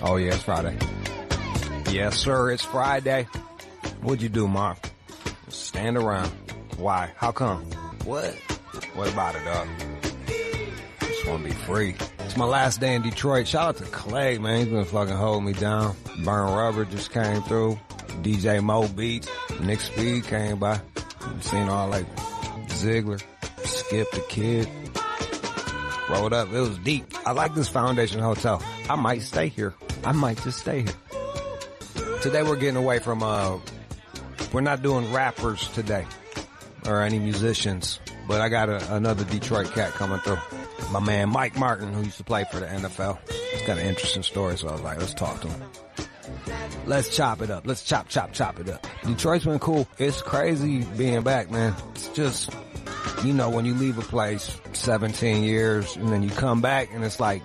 Oh, yeah, it's Friday. Yes, sir, it's Friday. What'd you do, Mark? Stand around. Why? How come? What? What about it, dog? Just want to be free. It's my last day in Detroit. Shout out to Clay, man. He's been fucking holding me down. Burn Rubber just came through. DJ Mo Beats. Nick Speed came by. You seen all like Ziggler, Skip the Kid. Rolled up. It was deep. I like this Foundation Hotel. I might stay here. I might just stay here. Today we're getting away from, we're not doing rappers today or any musicians, but I got another Detroit cat coming through. My man Mike Martin, who used to play for the NFL. He's got an interesting story, so I was like, let's talk to him. Let's chop it up. Let's chop it up. Detroit's been cool. It's crazy being back, man. It's just, you know, when you leave a place 17 years and then you come back and it's like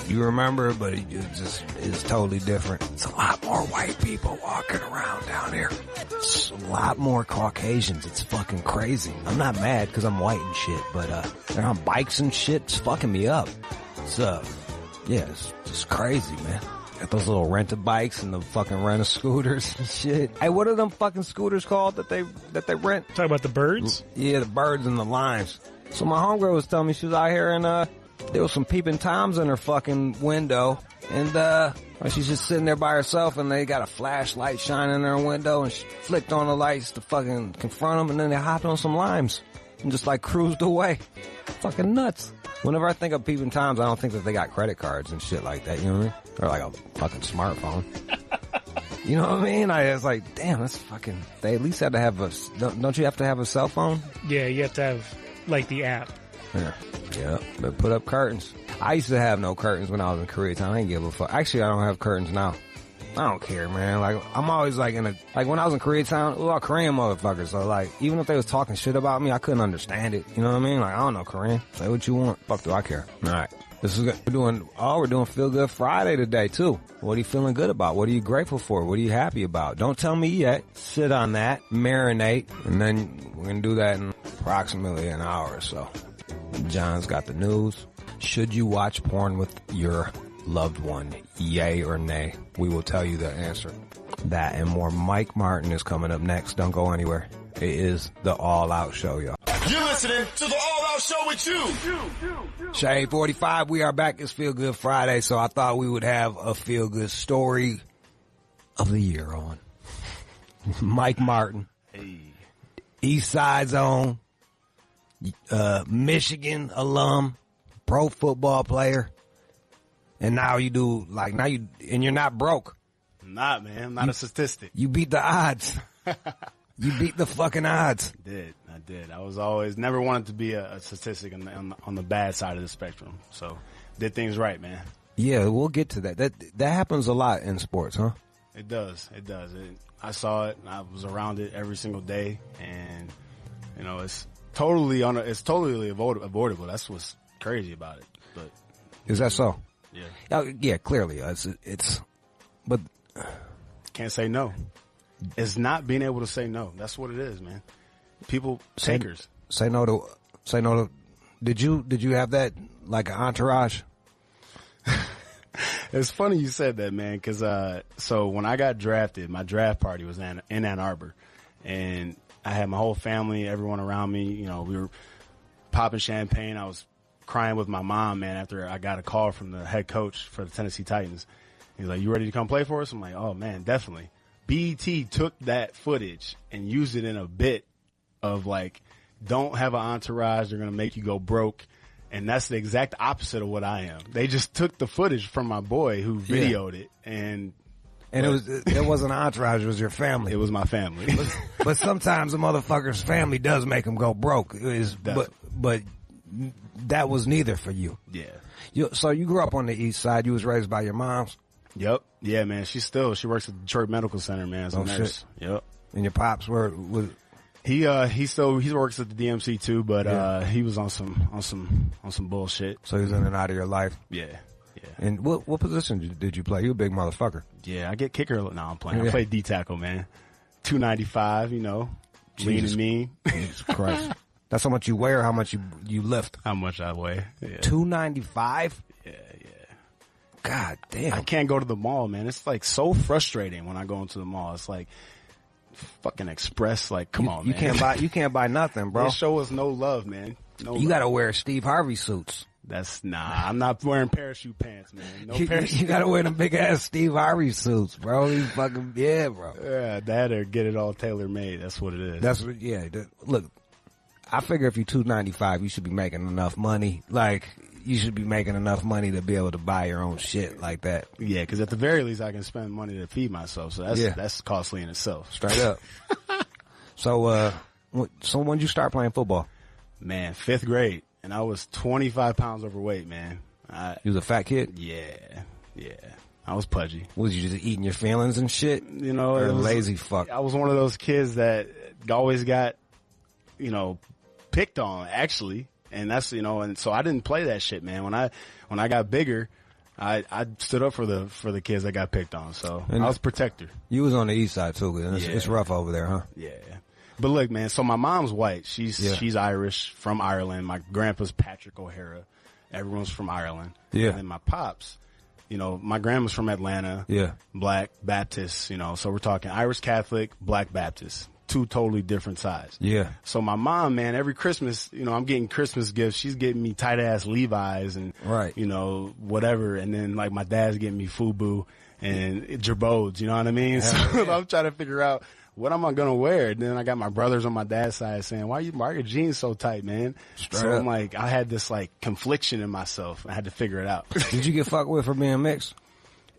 you remember, but it's totally different. It's a lot more white people walking around down here. It's a lot more Caucasians. It's fucking crazy. I'm not mad because I'm white and shit, but, they're on bikes and shit. It's fucking me up. It's, yeah, it's just crazy, man. Got those little rented bikes and the fucking rental scooters and shit. Hey, what are them fucking scooters called that they rent? Talking about the birds? Yeah, the birds and the limes. So my homegirl was telling me she was out here and there was some peeping toms in her fucking window, and she's just sitting there by herself and they got a flashlight shining in her window and she flicked on the lights to fucking confront them, and then they hopped on some limes and just like cruised away. Fucking nuts. Whenever I think of peeping toms, I don't think that they got credit cards and shit like that, you know what I mean? Or like a fucking smartphone. You know what I mean? I was like, damn, that's fucking, they at least had to have don't you have to have a cell phone? Yeah, you have to have, like, the app. Yeah, but put up curtains. I used to have no curtains when I was in Koreatown. I didn't give a fuck. Actually, I don't have curtains now. I don't care, man. Like, I'm always like like when I was in Koreatown, it was all Korean motherfuckers. So like, even if they was talking shit about me, I couldn't understand it. You know what I mean? Like, I don't know Korean. Say what you want. Fuck do I care? Alright. This is good. We're doing Feel Good Friday today too. What are you feeling good about? What are you grateful for? What are you happy about? Don't tell me yet. Sit on that, marinate, and then we're gonna do that in approximately an hour or so. John's got the news. Should you watch porn with your loved one? Yay or nay? We will tell you the answer. That and more. Mike Martin is coming up next. Don't go anywhere. It is the All Out Show, y'all. You're listening to the All Out Show with you. Shade 45, we are back. It's Feel Good Friday, so I thought we would have a Feel Good story of the year on. Mike Martin. Hey. East Side Zone. Michigan alum. Pro football player. And now you're not broke. I'm not, man. I'm not a statistic. You beat the odds. You beat the fucking odds. I did. I was always never wanted to be a statistic on the bad side of the spectrum. So did things right, man. Yeah, we'll get to that. That happens a lot in sports, huh? It does. I saw it. I was around it every single day, and you know, it's totally avoidable. That's what's crazy about it. But is that so? Yeah. Yeah, clearly. But can't say no. It's not being able to say no. That's what it is, man. People, takers. Say no to, did you have that, like an entourage? It's funny you said that, man, cause, so when I got drafted, my draft party was in Ann Arbor, and I had my whole family, everyone around me, you know, we were popping champagne. I was crying with my mom, man, after I got a call from the head coach for the Tennessee Titans. He's like, you ready to come play for us? I'm like, oh man, definitely. BET took that footage and used it in a bit of like, don't have an entourage. They're going to make you go broke. And that's the exact opposite of what I am. They just took the footage from my boy who videoed it. And it wasn't an entourage. It was your family. It was my family. but sometimes a motherfucker's family does make them go broke. But that was neither for you. Yeah. So you grew up on the east side. You was raised by your moms. Yep. Yeah, man. She works at the Detroit Medical Center, man, as a nurse. Shit. Yep. And your pops he works at the DMC too, but he was on some bullshit. So he was in and out of your life. Yeah. And what position did you play? You a big motherfucker. Yeah, I get kicker. No, I'm playing. I play D tackle, man. 295, you know, lean and mean. Jesus Christ. That's how much you weigh or how much you lift? How much I weigh. Yeah. 295? Yeah. God I damn. can't go to the mall, man. It's like so frustrating when I go into the mall. It's like fucking Express. Like, come on, You man. you can't buy nothing, bro. They show us no love, man. No You love. gotta wear Steve Harvey suits. I'm not wearing parachute pants, man. No parachute. You gotta wear them big ass Steve Harvey suits, bro. You fucking, yeah, bro. Yeah, that or get it all tailor made. That's what it is. That's what, yeah. Look, I figure if you're $295, you should be making enough money. Like, you should be making enough money to be able to buy your own shit like that. Yeah, because at the very least, I can spend money to feed myself. So that's costly in itself. Straight up. So when did you start playing football? Man, 5th grade, and I was 25 pounds overweight, man. You was a fat kid? Yeah. I was pudgy. Was you just eating your feelings and shit? You know, Or it was, lazy fuck? I was one of those kids that always got, picked on, actually. And that's, and so I didn't play that shit, man. When I got bigger, I stood up for the kids that got picked on. So And I was protector. You was on the east side too, and it's rough over there, huh? Yeah. But look, man, so my mom's white. She's Irish, from Ireland. My grandpa's Patrick O'Hara. Everyone's from Ireland. Yeah. And then my pops, my grandma's from Atlanta. Yeah. Black Baptist, so we're talking Irish Catholic, Black Baptist. 2 totally different sides. Yeah. So my mom, man, every Christmas, I'm getting Christmas gifts. She's getting me tight ass Levi's and, Right. whatever. And then like my dad's getting me FUBU and Jerbodes, you know what I mean? So I'm trying to figure out what am I going to wear? And then I got my brothers on my dad's side saying, why are your jeans so tight, man? Straight so up. I'm like, I had this like confliction in myself. I had to figure it out. Did you get fucked with for being mixed?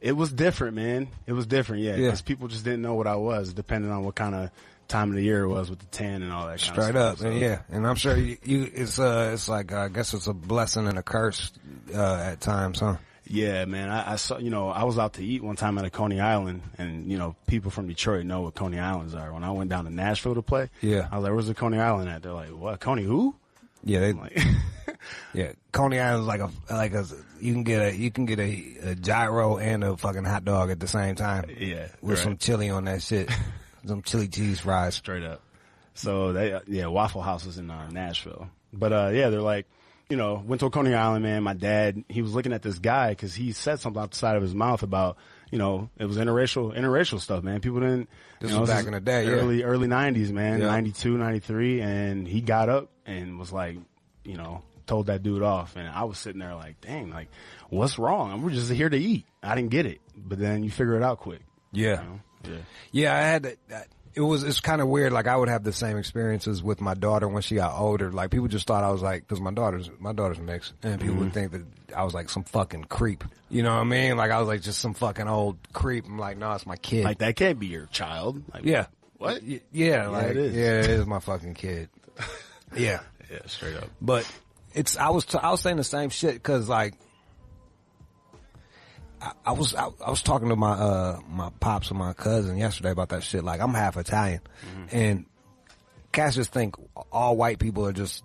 It was different, man. It was different, yeah. Yeah. Because people just didn't know what I was, depending on what kind of time of the year it was with the tan and all that kind Straight of up, stuff. and yeah, and I'm sure it's like I guess it's a blessing and a curse at times, huh? Yeah, man. I saw, I was out to eat one time at a Coney Island, and people from Detroit know what Coney Islands are. When I went down to Nashville to play, Yeah. I was like, "Where's the Coney Island at?" They're like, "What? Coney who?" Yeah, I'm like, yeah. Coney Island's like a you can get a gyro and a fucking hot dog at the same time. Yeah, with right. some chili on that shit, some chili cheese fries. Straight up. So Waffle House was in Nashville, but they're like, went to Coney Island, man. My dad, he was looking at this guy because he said something out the side of his mouth about, it was interracial stuff, man. People didn't. This was back in the day, early 90s, man, Yeah. 92, 93, and he got up and was like, told that dude off, and I was sitting there like, dang, like, what's wrong? We're just here to eat. I didn't get it, but then you figure it out quick. Yeah, yeah. I had that. It's kind of weird. Like I would have the same experiences with my daughter when she got older. Like people just thought I was like, cause my daughter's mixed, and people would think that I was like some fucking creep. You know what I mean? Like I was like just some fucking old creep. I'm like, no, it's my kid. Like that can't be your child. Like, yeah. What? Yeah, like it is. Yeah, it is my fucking kid. Yeah. Yeah, straight up. But I was saying the same shit because like I was talking to my my pops and my cousin yesterday about that shit. Like I'm half Italian, and cats just think all white people are just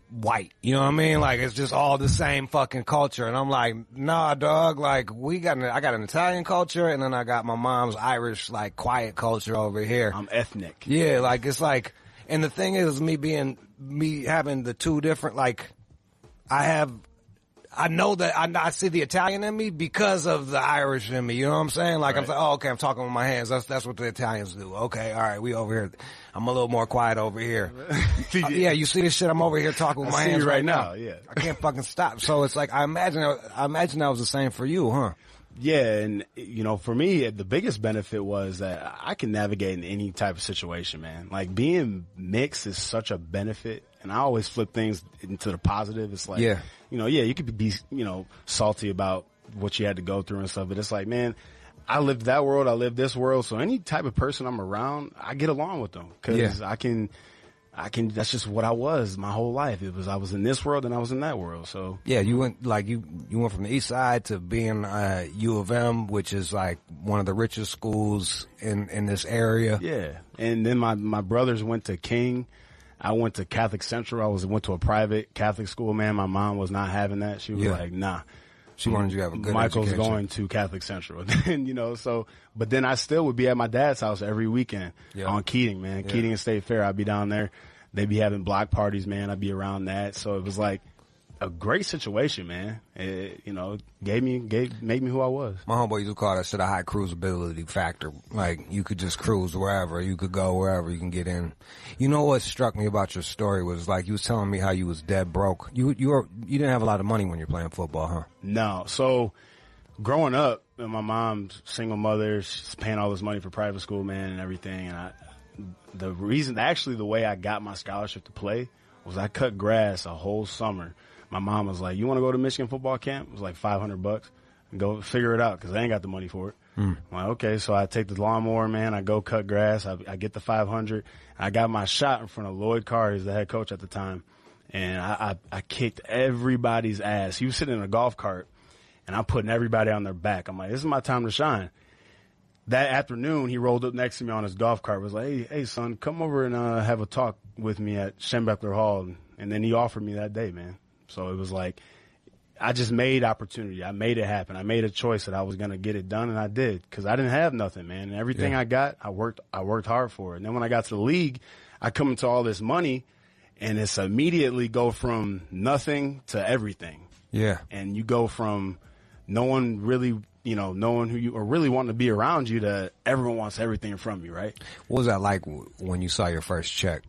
white. You know what I mean? Like it's just all the same fucking culture. And I'm like, nah, dog. Like I got an Italian culture, and then I got my mom's Irish like quiet culture over here. I'm ethnic. Yeah, like it's like, and the thing is, me having the two different, like, I know that I see the Italian in me because of the Irish in me. You know what I'm saying? Like, Right. I'm like, oh, okay, I'm talking with my hands. That's what the Italians do. Okay, all right, we over here. I'm a little more quiet over here. Yeah, you see this shit? I'm over here talking with my see hands you right right now. now, yeah. I can't fucking stop. So it's like, I imagine that was the same for you, huh? Yeah, and for me, the biggest benefit was that I can navigate in any type of situation, man. Like being mixed is such a benefit, and I always flip things into the positive. It's like, Yeah. You could be, salty about what you had to go through and stuff, but it's like, man, I lived that world, I lived this world, so any type of person I'm around, I get along with them because I can. That's just what I was my whole life. I was in this world and I was in that world. So yeah, you went from the east side to being U of M, which is like one of the richest schools in this area. yeah. And then my brothers went to King. I went to Catholic Central. Went to a private Catholic school, man. My mom was not having that. She was like, nah. She wanted you to have a good Michael's education. going to Catholic Central. And, but then I still would be at my dad's house every weekend on Keating, man. Keating and State Fair. I'd be down there. They'd be having block parties, man. I'd be around that. So it was like, a great situation, man. It, you know, made me who I was. My homeboy used to call that shit a high cruisability factor. Like, you could just cruise wherever, you could go wherever, you can get in. You know what struck me about your story was, like, you was telling me how you was dead broke. You didn't have a lot of money when you're playing football, huh? No. So, growing up, and my mom's single mother, she's paying all this money for private school, man, and everything. And the way I got my scholarship to play was I cut grass a whole summer. My mom was like, "You want to go to Michigan football camp?" It was like $500. Go figure it out because I ain't got the money for it. I'm like, okay, so I take the lawnmower, man. I go cut grass. I get the $500. I got my shot in front of Lloyd Carr, who's the head coach at the time, and I kicked everybody's ass. He was sitting in a golf cart, and I'm putting everybody on their back. I'm like, this is my time to shine. That afternoon, he rolled up next to me on his golf cart. Was like, hey, son, come over and have a talk with me at Schembeckler Hall. And then he offered me that day, man. So it was like, I just made opportunity. I made it happen. I made a choice that I was going to get it done, and I did because I didn't have nothing, man. And everything I got, I worked hard for it. And then when I got to the league, I come into all this money, and it's immediately go from nothing to everything. Yeah. And you go from no one really, knowing who you or really wanting to be around you to everyone wants everything from you, right? What was that like when you saw your first check?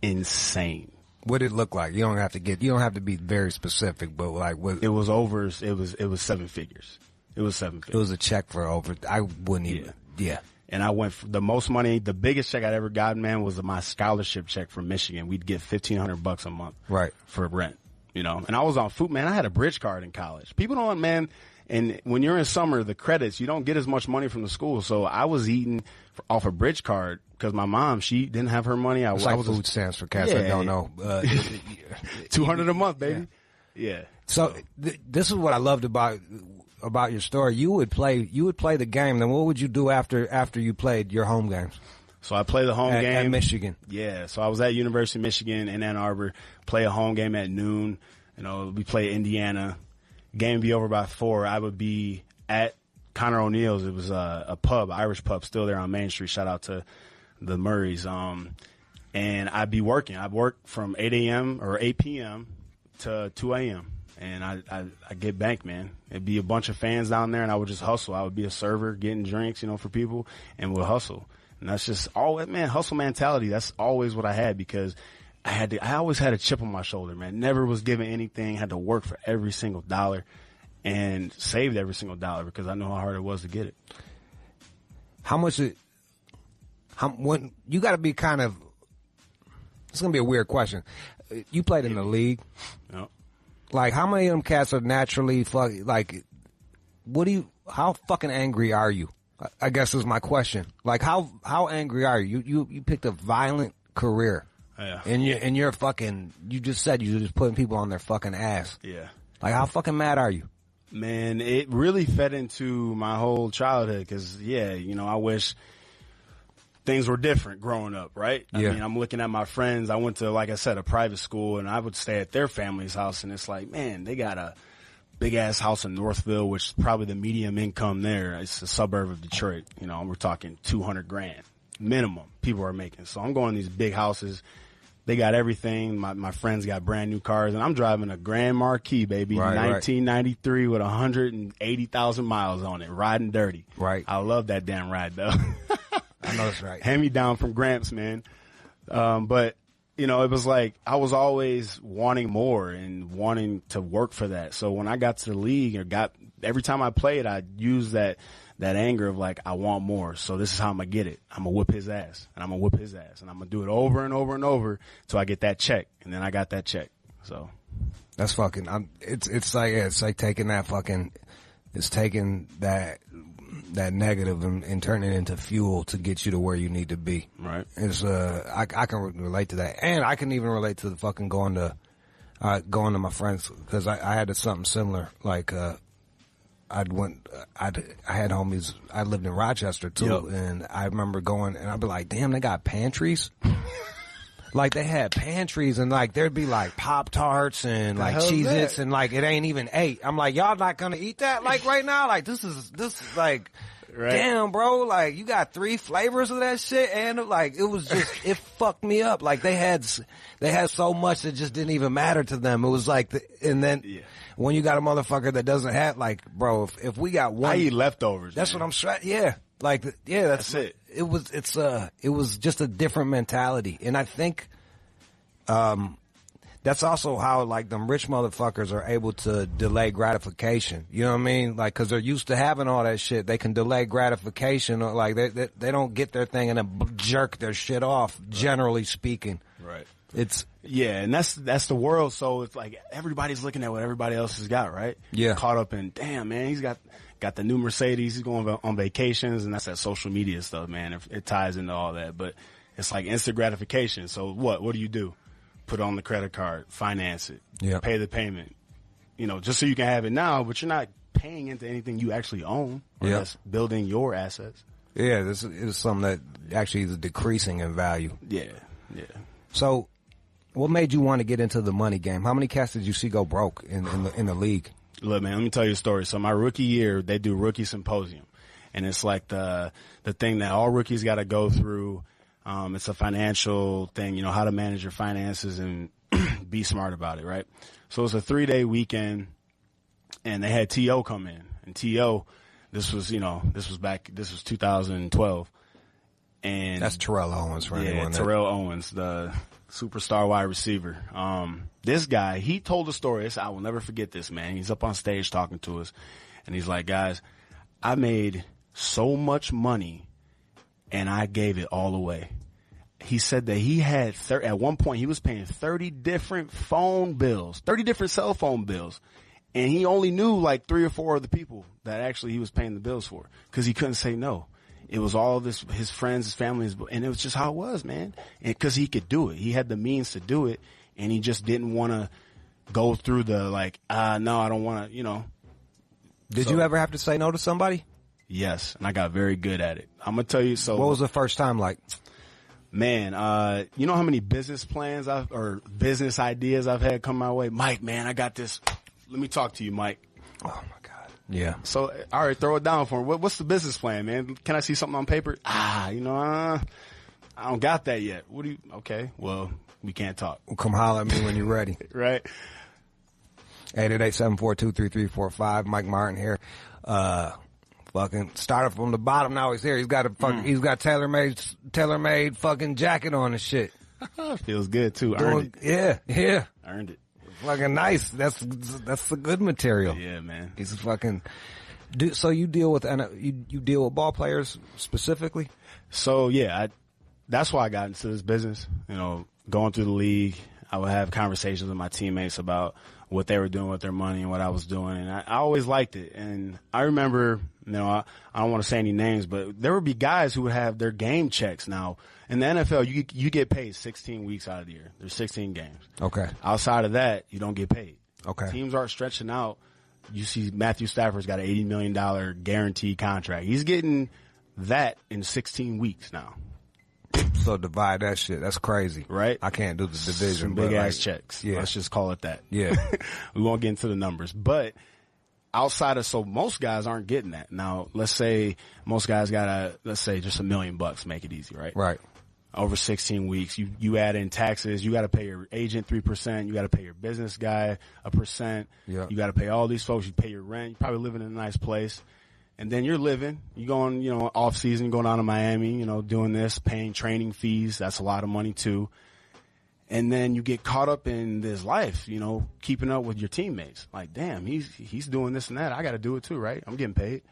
Insane. What did it look like? You don't have to be very specific, but like it was over. It was seven figures. It was seven figures. It was a check for over. I wouldn't even. Yeah. And I went for the most money. The biggest check I'd ever gotten, man, was my scholarship check from Michigan. We'd get $1,500 a month, right, for rent. And I was on food, man. I had a bridge card in college. People don't, man. And when you're in summer, the credits, you don't get as much money from the school. So I was eating off a bridge card because my mom, she didn't have her money. It's like food stamps for cats that don't know. $200 a month, baby. Yeah. So this is what I loved about your story. You would play the game. Then what would you do after you played your home games? So I played the home game at Michigan. Yeah. So I was at University of Michigan in Ann Arbor. Play a home game at noon. We play Indiana. Game would be over by 4. I would be at Connor O'Neill's. It was a pub, Irish pub, still there on Main Street. Shout out to the Murrays. And I'd be working. I'd work from 8 a.m. or 8 p.m. to 2 a.m. And I get banked, man. It'd be a bunch of fans down there, and I would just hustle. I would be a server getting drinks, for people, and we'll hustle. And that's just hustle mentality. That's always what I had because I always had a chip on my shoulder, man. Never was given anything. Had to work for every single dollar and saved every single dollar because I know how hard it was to get it. When you got to be kind of, it's going to be a weird question. You played in the league. Yep. Like, how many of them cats are naturally how fucking angry are you? I guess is my question. Like, how angry are you? You picked a violent career. Yeah. And you're fucking, you just said you're just putting people on their fucking ass. Yeah. Like, how fucking mad are you? Man, it really fed into my whole childhood because, I wish things were different growing up, right? Yeah. I mean, I'm looking at my friends. I went to, like I said, a private school, and I would stay at their family's house, and it's like, man, they got a big-ass house in Northville, which is probably the medium income there. It's a suburb of Detroit. We're talking $200,000 minimum people are making. So I'm going to these big houses. They got everything. My friends got brand new cars, and I'm driving a Grand Marquis, baby, 1993 with 180,000 miles on it, riding dirty. Right. I love that damn ride, though. I know that's right. Hand me down from Gramps, man. But it was like I was always wanting more and wanting to work for that. So when I got to the league every time I played, I used that anger of like, I want more. So this is how I'm going to get it. I'm going to whip his ass, and I'm going to whip his ass, and I'm going to do it over and over and over till I get that check. And then I got that check. So that's fucking, it's like taking that fucking, it's taking that negative and turning it into fuel to get you to where you need to be. Right. It's, I can relate to that. And I can even relate to the fucking going to my friends because I had something similar. Like, I had homies. I lived in Rochester too, yep. And I remember going, and I'd be like, "Damn, they got pantries." Like they had pantries, and like there'd be like Pop-Tarts and like Cheez-Its, and like it ain't even 8. I'm like, y'all not gonna eat that like right now? Like this is like Right. damn, bro, like you got 3 flavors of that shit, and like it was just it fucked me up. Like they had so much that just didn't even matter to them. It was like, and then when you got a motherfucker that doesn't have, like, bro, if we got one, I eat leftovers. that's man. what I'm stressed. Yeah, like that's it. It was just a different mentality, and I think, that's also how, like, them rich motherfuckers are able to delay gratification. You know what I mean? Like, cause they're used to having all that shit. They can delay gratification, or like they don't get their thing and then jerk their shit off, generally speaking. Right. And that's the world. So it's like everybody's looking at what everybody else has got, right? Yeah. Caught up in, damn, man, he's got the new Mercedes. He's going on vacations, and that's that social media stuff, man. It ties into all that, but it's like instant gratification. So what do you do? Put on the credit card, finance it, pay the payment, just so you can have it now, but you're not paying into anything you actually own, or that's building your assets. Yeah, this is something that actually is decreasing in value. Yeah. So, what made you want to get into the money game? How many cats did you see go broke in the league? Look, man, let me tell you a story. So my rookie year, they do rookie symposium, and it's like the thing that all rookies got to go through. It's a financial thing, how to manage your finances and be smart about it, right? So it was a 3-day weekend, and they had T.O. come in. And T.O., this was 2012. And that's Terrell Owens for anyone. Terrell Owens, the superstar wide receiver. This guy, he told a story. I will never forget this, man. He's up on stage talking to us, and he's like, guys, I made so much money, and I gave it all away. He said that he had, at one point, he was paying 30 different phone bills, 30 different cell phone bills. And he only knew like 3 or 4 of the people that actually he was paying the bills for, because he couldn't say no. It was all of this, his friends, his family, and it was just how it was, man. And because he could do it. He had the means to do it, and he just didn't want to go through the no, I don't want to, Did you ever have to say no to somebody? Yes, and I got very good at it. I'm going to tell you. So what was the first time like? Man, you know how many business plans or business ideas I've had come my way? Mike, man, I got this. Let me talk to you, Mike. Oh my God. Yeah. So, all right, throw it down for me. What's the business plan, man? Can I see something on paper? I don't got that yet. Okay, well, we can't talk. Well, come holler at me when you're ready. Right. 888-742-3345. Mike Martin here. Fucking started from the bottom. Now he's here. He's got he's got tailor-made fucking jacket on and shit. Feels good too. Earned it. Yeah. Earned it. Fucking nice. That's the good material. Yeah, man. He's fucking. So you deal with you deal with ball players specifically? So yeah, that's why I got into this business. Going through the league, I would have conversations with my teammates about what they were doing with their money and what I was doing, and I always liked it. And I remember, I don't want to say any names, but there would be guys who would have their game checks. Now in the NFL, you get paid 16 weeks out of the year. There's 16 games. Okay. Outside of that, you don't get paid. Okay. Teams aren't stretching out. You see Matthew Stafford's got an $80 million guaranteed contract. He's getting that in 16 weeks now. So divide that shit. That's crazy. Right? I can't do the division. Some big ass checks. Yeah. Let's just call it that. Yeah. We won't get into the numbers. But so most guys aren't getting that. Now, let's say most guys got just $1 million bucks, make it easy, right? Right. Over 16 weeks, you add in taxes, you got to pay your agent 3%, you got to pay your business guy 1%. Yeah. You got to pay all these folks, you pay your rent, you're probably living in a nice place. And then you're going, off season, going down to Miami, doing this, paying training fees. That's a lot of money too. And then you get caught up in this life, keeping up with your teammates. Like, damn, he's doing this and that. I got to do it too, right? I'm getting paid.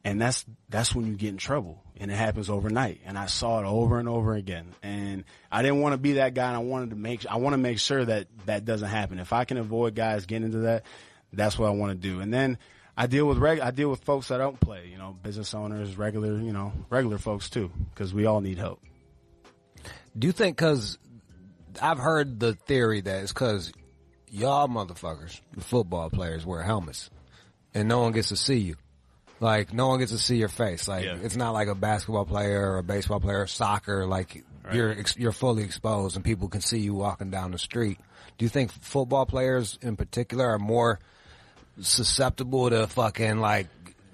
And that's when you get in trouble, and it happens overnight. And I saw it over and over again. And I didn't want to be that guy, and I want to make sure that doesn't happen. If I can avoid guys getting into that, that's what I want to do. And then I deal with folks that don't play, business owners, regular folks too, because we all need help. Do you think, because I've heard the theory that it's because y'all motherfuckers, the football players, wear helmets and no one gets to see you. Like, no one gets to see your face. Like, It's not like a basketball player or a baseball player or soccer. Like, right. You're fully exposed and people can see you walking down the street. Do you think football players in particular are more susceptible to fucking, like,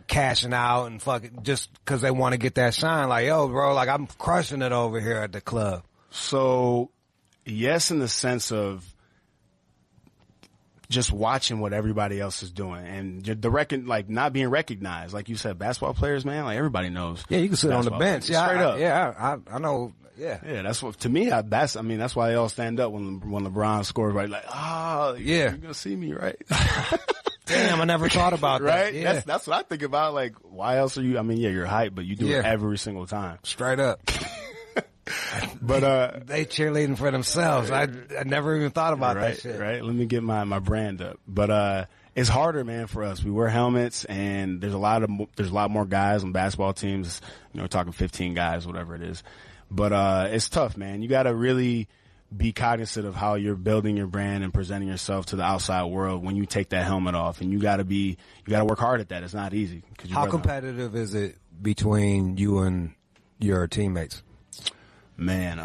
cashing out and fucking just because they want to get that shine. Like, yo, bro, like I'm crushing it over here at the club. So, yes, in the sense of just watching what everybody else is doing and like not being recognized. Like you said, basketball players, man, like everybody knows. Yeah, you can sit on the bench. Yeah, straight up. I know. Yeah. Yeah, that's what, to me, that's why they all stand up when LeBron scores, right? Like, yeah, you're going to see me, right? Damn, I never thought about right? that. Yeah. That's what I think about. Like, why else are you, you're hype, but you do it every single time. Straight up. But they cheerleading for themselves. I never even thought about that shit. Right. Let me get my brand up. But it's harder, man, for us. We wear helmets, and there's a lot more guys on basketball teams. We're talking 15 guys, whatever it is. But it's tough, man. You got to really be cognizant of how you're building your brand and presenting yourself to the outside world when you take that helmet off. And you got to work hard at that. It's not easy. How competitive is it between you and your teammates? Man,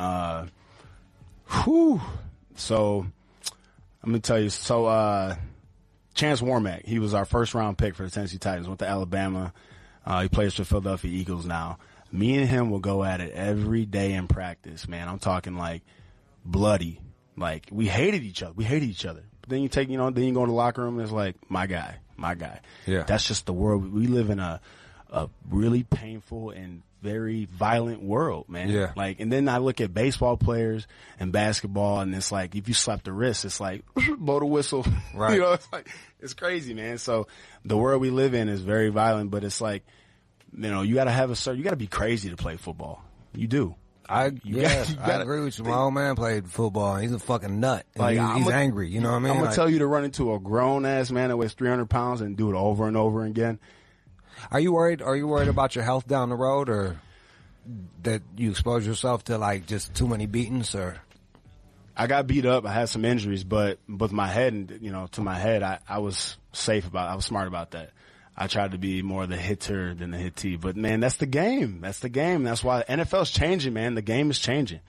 So, I'm going to tell you. So, Chance Warmack, he was our first round pick for the Tennessee Titans, went to Alabama. He plays for Philadelphia Eagles now. Me and him will go at it every day in practice, man. I'm talking like bloody. Like, we hated each other. But then you go in the locker room and it's like, my guy. Yeah. That's just the world. We live in a really painful and very violent world, man. Yeah. Like, and then I look at baseball players and basketball, and it's like, if you slap the wrist, it's like, blow the whistle. Right. It's like, it's crazy, man. So the world we live in is very violent, but it's like, you gotta be crazy to play football. You do. I agree with you. My old man played football. He's a fucking nut. Like, he's angry. You know what I mean? I'm gonna tell you to run into a grown ass man that weighs 300 pounds and do it over and over again. Are you worried about your health down the road, or that you expose yourself to like just too many beatings? Or I got beat up. I had some injuries, but my head and to my head, I was I was smart about that. I tried to be more the hitter than the hittee. But, man, that's the game. That's why NFL's changing, man. The game is changing.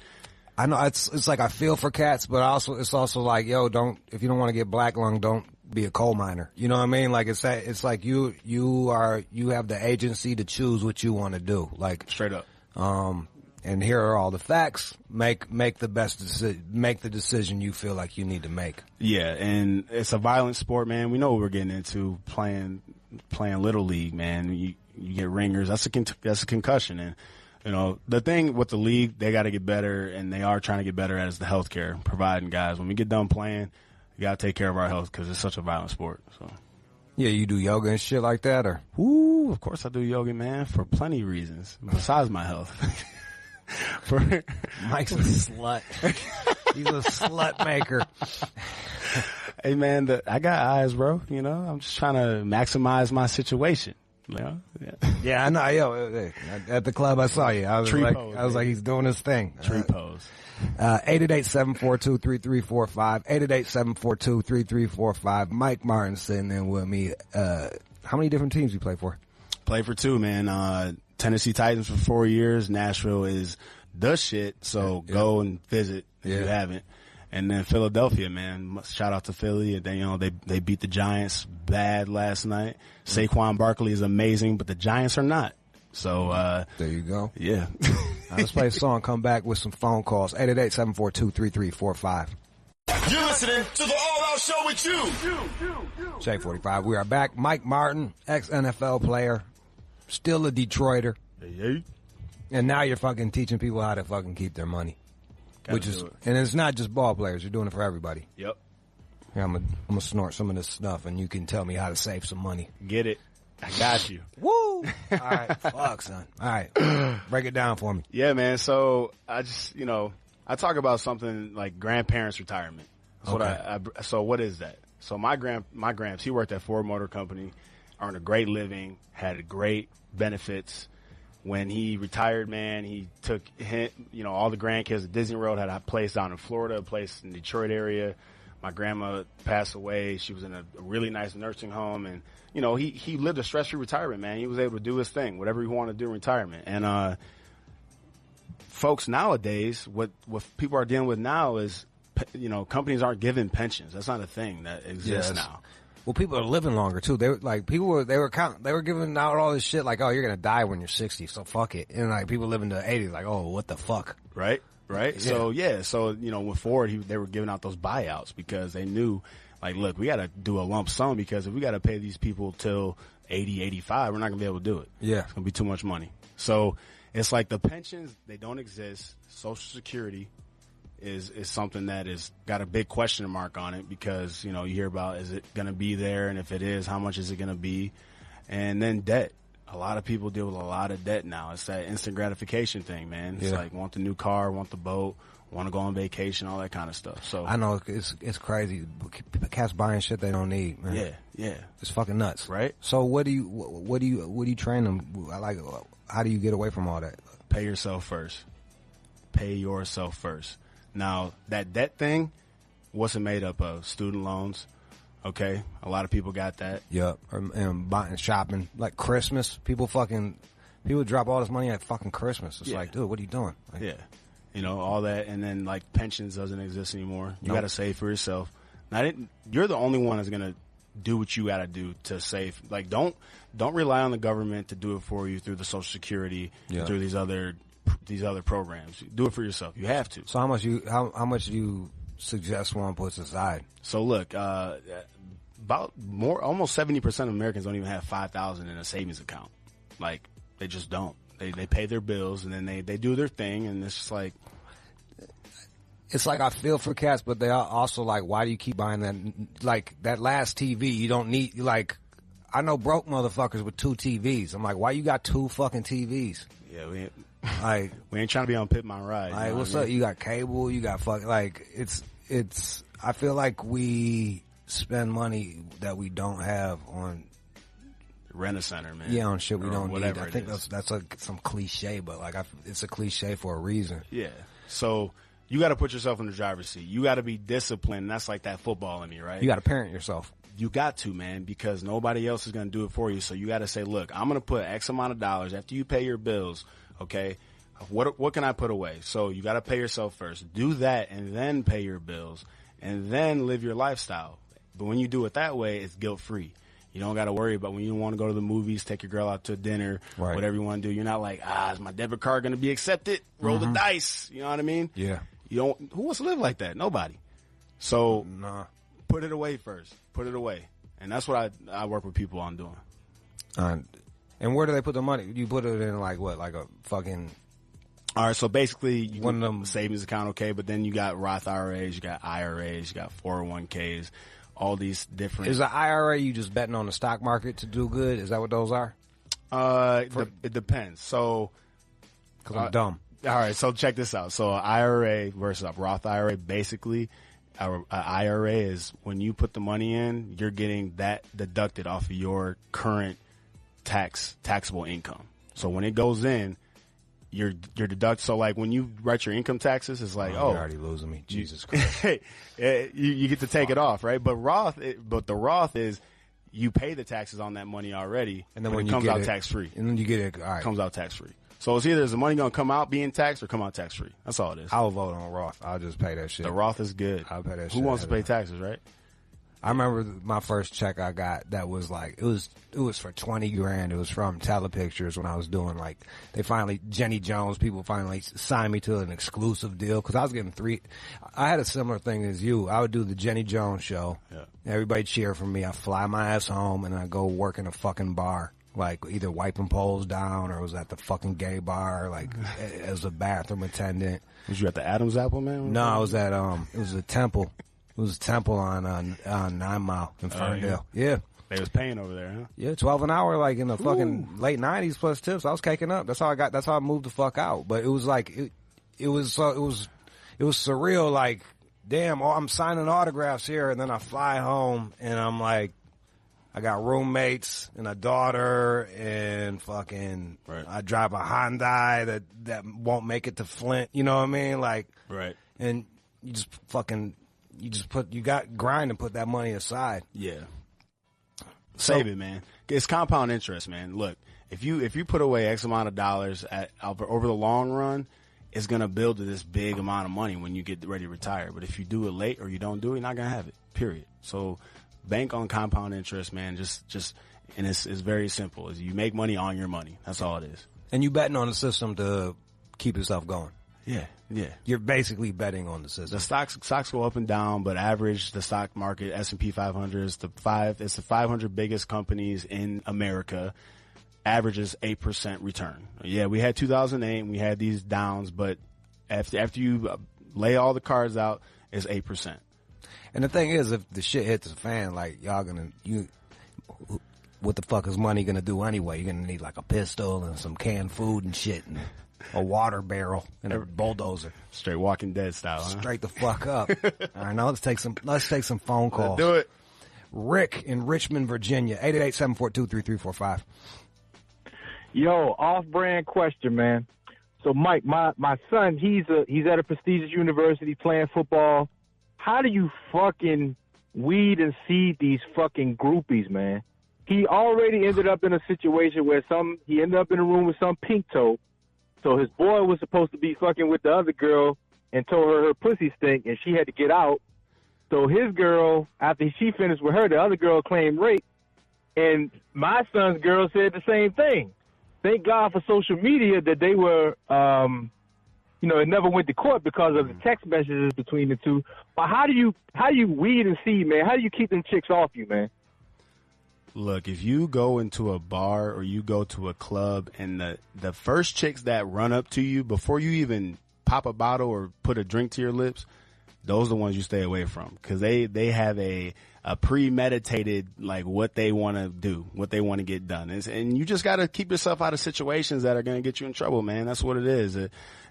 I know it's like I feel for cats, but it's also like, yo, if you don't want to get black lung, don't be a coal miner. You know what I mean? Like it's like you have the agency to choose what you want to do. Like straight up. And here are all the facts. Make the best decision. Make the decision you feel like you need to make. Yeah, and it's a violent sport, man. We know what we're getting into playing little league, man. You get ringers. That's a concussion, and the thing with the league, they got to get better, and they are trying to get better at is the healthcare providing guys. When we get done playing, you got to take care of our health because it's such a violent sport. So. Yeah, you do yoga and shit like that, or? Ooh, of course I do yoga, man, for plenty of reasons besides my health. Mike's a slut. He's a slut maker. Hey, man, I got eyes, bro. I'm just trying to maximize my situation. Yeah, I know. Yo, at the club, I saw you. I was like, he's doing his thing. Tree pose. 888-742-3345. 888-742-3345. Mike Martin sitting in with me. How many different teams you play for? Play for two, man. Tennessee Titans for 4 years. Nashville is the shit, so go and visit if you haven't. And then Philadelphia, man. Shout out to Philly. And they beat the Giants bad last night. Saquon Barkley is amazing, but the Giants are not. So there you go. Yeah. Let's play a song. Come back with some phone calls. 888-742-3345. You're listening to the All Out Show with Jude. J45. We are back. Mike Martin, ex-NFL player, still a Detroiter. Hey. And now you're fucking teaching people how to fucking keep their money. And it's not just ball players. You're doing it for everybody. Yep. Yeah, I'm gonna snort some of this stuff, and you can tell me how to save some money. Get it. I got you. Woo! All right. Fuck, son. All right. Break it down for me. Yeah, man. So I just, I talk about something like grandparents' retirement. So what is that? So my gramps, he worked at Ford Motor Company, earned a great living, had great benefits. When he retired, man, he took all the grandkids at Disney World, had a place down in Florida, a place in the Detroit area. My grandma passed away. She was in a really nice nursing home, and he lived a stress-free retirement, man. He was able to do his thing, whatever he wanted to do in retirement. And folks nowadays, what people are dealing with now is, companies aren't giving pensions. That's not a thing that exists now. Well, people are living longer too. They were like they were giving out all this shit like, oh, you're gonna die when you're 60, so fuck it. And like people living to 80, like, oh, what the fuck, right? Yeah. So with Ford, they were giving out those buyouts because they knew, like, look, we got to do a lump sum because if we got to pay these people till 80, 85, we're not gonna be able to do it. Yeah, it's gonna be too much money. So it's like the pensions, they don't exist. Social Security is something that is got a big question mark on it because, you hear about, is it going to be there? And if it is, how much is it going to be? And then debt. A lot of people deal with a lot of debt now. It's that instant gratification thing, man. It's like, want the new car, want the boat, want to go on vacation, all that kind of stuff. So I know it's crazy. Cats buying shit they don't need, man. Yeah. It's fucking nuts. Right? So what do you train them? Like, how do you get away from all that? Pay yourself first. Pay yourself first. Now, that debt thing, what's it made up of? Student loans. Okay. A lot of people got that. Yep. And buying, shopping. Like Christmas. People drop all this money at fucking Christmas. It's like, dude, what are you doing? Like, yeah. All that. And then, like, pensions doesn't exist anymore. You got to save for yourself. Now, you're the only one that's going to do what you got to do to save. Like, don't rely on the government to do it for you through the Social Security, through these other programs. Do it for yourself. You have to. So how much do you suggest one puts aside? So look, almost 70% of Americans don't even have $5,000 in a savings account. Like, they just don't. They pay their bills and then they do their thing, and it's just like, it's like I feel for cats, but they are also like, why do you keep buying that? Like that last TV, you don't need. Like, I know broke motherfuckers with 2 TVs. I'm like, why you got 2 fucking TVs? Yeah, we ain't trying to be on Pit My Ride. Like, what's up? You got cable, you got it's, I feel like we spend money that we don't have on rent a center, man. Yeah, on shit we don't need. I think that's like some cliche, but like it's a cliche for a reason. Yeah. So you got to put yourself in the driver's seat. You got to be disciplined. That's like that football in me, right? You got to parent yourself. You got to, man, because nobody else is going to do it for you. So you got to say, look, I'm going to put X amount of dollars after you pay your bills. Okay, what can I put away? So you got to pay yourself first. Do that and then pay your bills and then live your lifestyle. But when you do it that way, it's guilt free. You don't got to worry about when you want to go to the movies, take your girl out to dinner, whatever you want to do. You're not like, is my debit card going to be accepted? Roll the dice. You know what I mean? Yeah. Who wants to live like that? Nobody. So put it away first. Put it away. And that's what I work with people on doing. And where do they put the money? You put it in like what? Like a fucking... All right, so basically, you one of them savings account, okay, but then you got Roth IRAs, you got IRAs, you got 401ks, all these different... Is the IRA you just betting on the stock market to do good? Is that what those are? It depends. So... Because I'm dumb. All right, so check this out. So IRA versus a Roth IRA, basically, a IRA is when you put the money in, you're getting that deducted off of your current taxable income. So when it goes in, you're deducted. So like when you write your income taxes, it's like, you're already losing me. Jesus Christ. you get to take it off, right? But the Roth is you pay the taxes on that money already, and then when it comes out tax free. And then you get it, all right. It comes out tax free. So it's either is the money going to come out being taxed or come out tax free. That's all it is. I'll vote on Roth. I'll just pay that shit. The Roth is good. I'll pay that shit. Who wants to pay taxes, right? I remember my first check I got that was like, it was for $20,000. It was from Telepictures when I was doing like, Jenny Jones, people finally signed me to an exclusive deal because I was getting I had a similar thing as you. I would do the Jenny Jones show. Yeah. Everybody cheer for me. I fly my ass home and I go work in a fucking bar. Like either wiping poles down or was at the fucking gay bar, like as a bathroom attendant. Was you at the Adam's Apple, man? No, I was at, it was a temple. It was a temple on 9 Mile in Ferndale. Yeah. They was paying over there, huh? Yeah, $12 an hour, like in the fucking late 90s plus tips. I was caking up. That's how I moved the fuck out. But it was like, it was surreal. Like, damn, I'm signing autographs here and then I fly home and I'm like, I got roommates and a daughter and fucking, I drive a Hyundai that won't make it to Flint. You know what I mean? Like, and you got grind and put that money aside. Yeah. Save it, man. It's compound interest, man. Look, if you put away X amount of dollars over the long run, it's going to build to this big amount of money when you get ready to retire. But if you do it late or you don't do it, you're not going to have it, period. So bank on compound interest, man. And it's very simple. Is you make money on your money. That's all it is. And you betting on the system to keep yourself going. Yeah. You're basically betting on the system. The stocks go up and down, but average the stock market, S&P 500 is it's the 500 biggest companies in America. Averages 8% return. Yeah, we had 2008 and we had these downs, but after you lay all the cards out, it's 8%. And the thing is, if the shit hits the fan, like what the fuck is money gonna do anyway? You're gonna need like a pistol and some canned food and shit and a water barrel and a bulldozer. Straight Walking Dead style, huh? Straight the fuck up. All right, now let's take some phone calls. Let's do it. Rick in Richmond, Virginia, 888-742-3345. Yo, off-brand question, man. So, Mike, my son, he's at a prestigious university playing football. How do you fucking weed and seed these fucking groupies, man? He already ended up in a situation where he ended up in a room with some pink toe. So his boy was supposed to be fucking with the other girl and told her pussy stink, and she had to get out. So his girl, after she finished with her, the other girl claimed rape, and my son's girl said the same thing. Thank God for social media that they were, it never went to court because of the text messages between the two. But how do you weed and seed, man? How do you keep them chicks off you, man? Look, if you go into a bar or you go to a club and the first chicks that run up to you before you even pop a bottle or put a drink to your lips, those are the ones you stay away from, because they have a premeditated, like, what they want to do, what they want to get done. And you just got to keep yourself out of situations that are going to get you in trouble, man. That's what it is.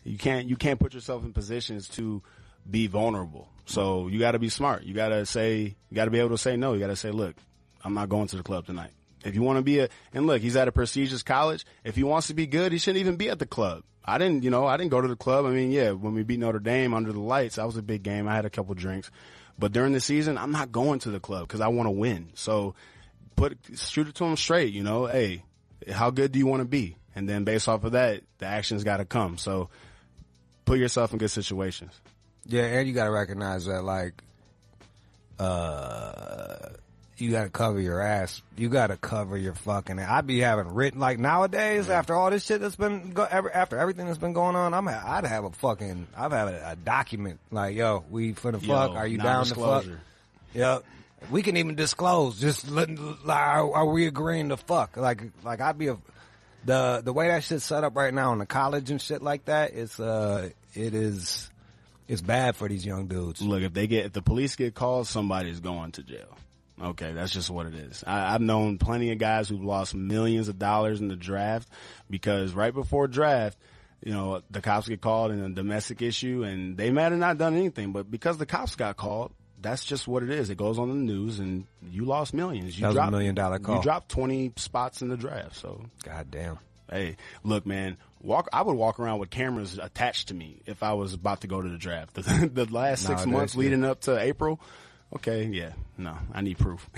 You can't put yourself in positions to be vulnerable. So you got to be smart. You got to be able to say no. You got to say, look, I'm not going to the club tonight. If you want to be and look, he's at a prestigious college. If he wants to be good, he shouldn't even be at the club. I didn't go to the club. I mean, yeah, when we beat Notre Dame under the lights, that was a big game. I had a couple drinks. But during the season, I'm not going to the club because I want to win. So shoot it to him straight, hey, how good do you want to be? And then based off of that, the action's got to come. So put yourself in good situations. Yeah, and you got to recognize that, like, you got to cover your ass. You got to cover your fucking ass. I'd be having written, like, nowadays, after all this shit that's been, after everything that's been going on, I'd have a document. Like, yo, we finna fuck. Are you down to fuck? Yep. We can even disclose. Just are we agreeing to fuck? Like I'd be the way that shit's set up right now in the college and shit like that, it's bad for these young dudes. Look, if the police get called, somebody's going to jail. Okay, that's just what it is. I've known plenty of guys who've lost millions of dollars in the draft because right before draft, the cops get called in a domestic issue and they might have not done anything, but because the cops got called, that's just what it is. It goes on the news and you lost millions. That was $1 million call. You dropped 20 spots in the draft, so. Goddamn. Hey, look, man, I would walk around with cameras attached to me if I was about to go to the draft. The last 6 months leading up to April. Okay, yeah, no, I need proof.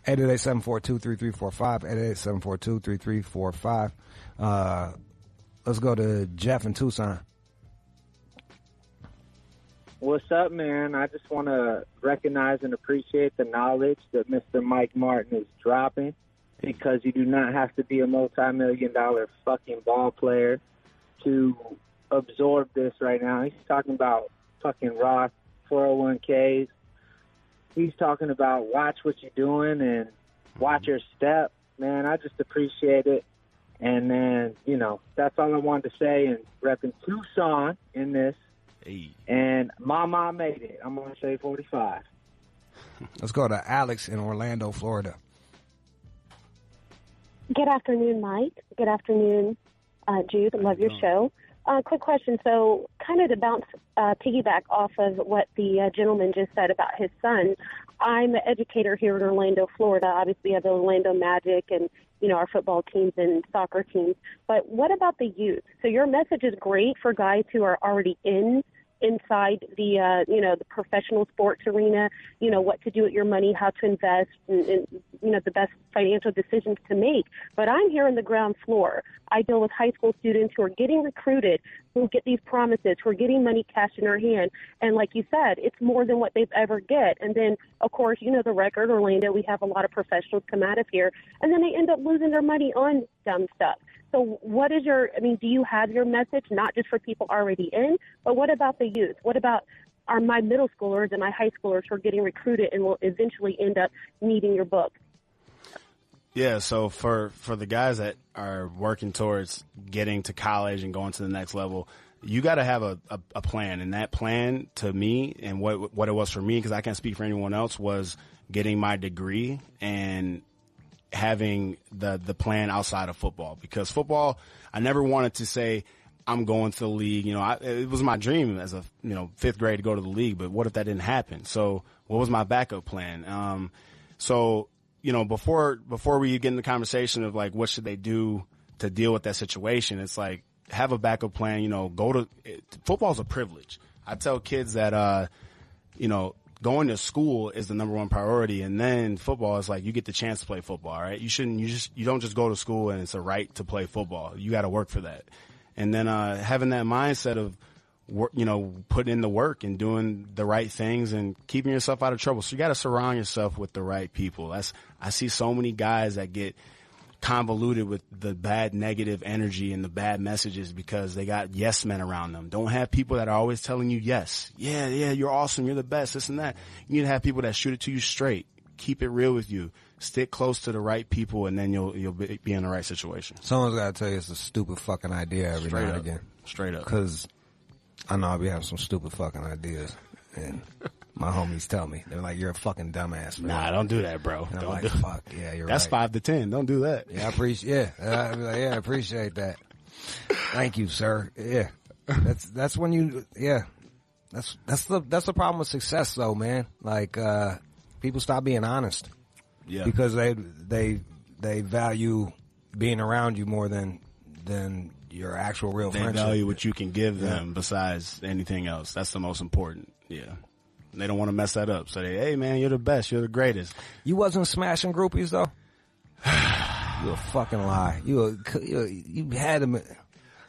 888-742-3345, 888-742-3345. Let's go to Jeff in Tucson. What's up, man? I just want to recognize and appreciate the knowledge that Mr. Mike Martin is dropping, because you do not have to be a multi-million-dollar fucking ball player to absorb this right now. He's talking about fucking Roth 401ks. He's talking about watch what you're doing and watch your step. Man, I just appreciate it. And then, that's all I wanted to say. And repping Tucson in this. Hey. And my mom made it. I'm going to say 45. Let's go to Alex in Orlando, Florida. Good afternoon, Mike. Good afternoon, Jude. I love your show. Quick question. So kind of to piggyback off of what the gentleman just said about his son, I'm an educator here in Orlando, Florida. Obviously, we have the Orlando Magic and, our football teams and soccer teams. But what about the youth? So your message is great for guys who are already in inside the, the professional sports arena, what to do with your money, how to invest, and the best financial decisions to make. But I'm here on the ground floor. I deal with high school students who are getting recruited, who get these promises, who are getting money cash in their hand. And like you said, it's more than what they've ever get. And then, of course, the record, Orlando, we have a lot of professionals come out of here, and then they end up losing their money on dumb stuff. So what is do you have your message, not just for people already in, but what about the youth? What about my middle schoolers and my high schoolers who are getting recruited and will eventually end up needing your book? Yeah, so for the guys that are working towards getting to college and going to the next level, you got to have a plan. And that plan, to me, and what it was for me, because I can't speak for anyone else, was getting my degree and having the plan outside of football. Because football, I never wanted to say I'm going to the league. It was my dream as a fifth grade to go to the league. But what if that didn't happen? So what was my backup plan? Before we get in the conversation of like what should they do to deal with that situation, it's like have a backup plan. Football's a privilege. I tell kids that going to school is the number one priority, and then football is like you get the chance to play football, right? You don't just go to school and it's a right to play football. You got to work for that. And then having that mindset of putting in the work and doing the right things and keeping yourself out of trouble. So you got to surround yourself with the right people. I see so many guys that get convoluted with the bad negative energy and the bad messages because they got yes men around them. Don't have people that are always telling you yes. Yeah, you're awesome. You're the best, this and that. You need to have people that shoot it to you straight. Keep it real with you. Stick close to the right people, and then you'll be in the right situation. Someone's got to tell you it's a stupid fucking idea every now and again. Straight up. Because I know I'll be having some stupid fucking ideas, and my homies tell me, they're like, you're a fucking dumbass, man. Nah, don't do that, bro. And I'm don't like, do fuck, yeah, you're That's right. 5 to 10. Don't do that. Yeah, I appreciate, I'd be like, I appreciate that. Thank you, sir. Yeah. That's when you, that's the problem with success though, man. Like, people stop being honest. Yeah. Because they value being around you more than your actual real friendship. They value what you can give them besides anything else. That's the most important. Yeah. They don't want to mess that up. So hey man, you're the best. You're the greatest. You wasn't smashing groupies though? You a fucking lie. You had them.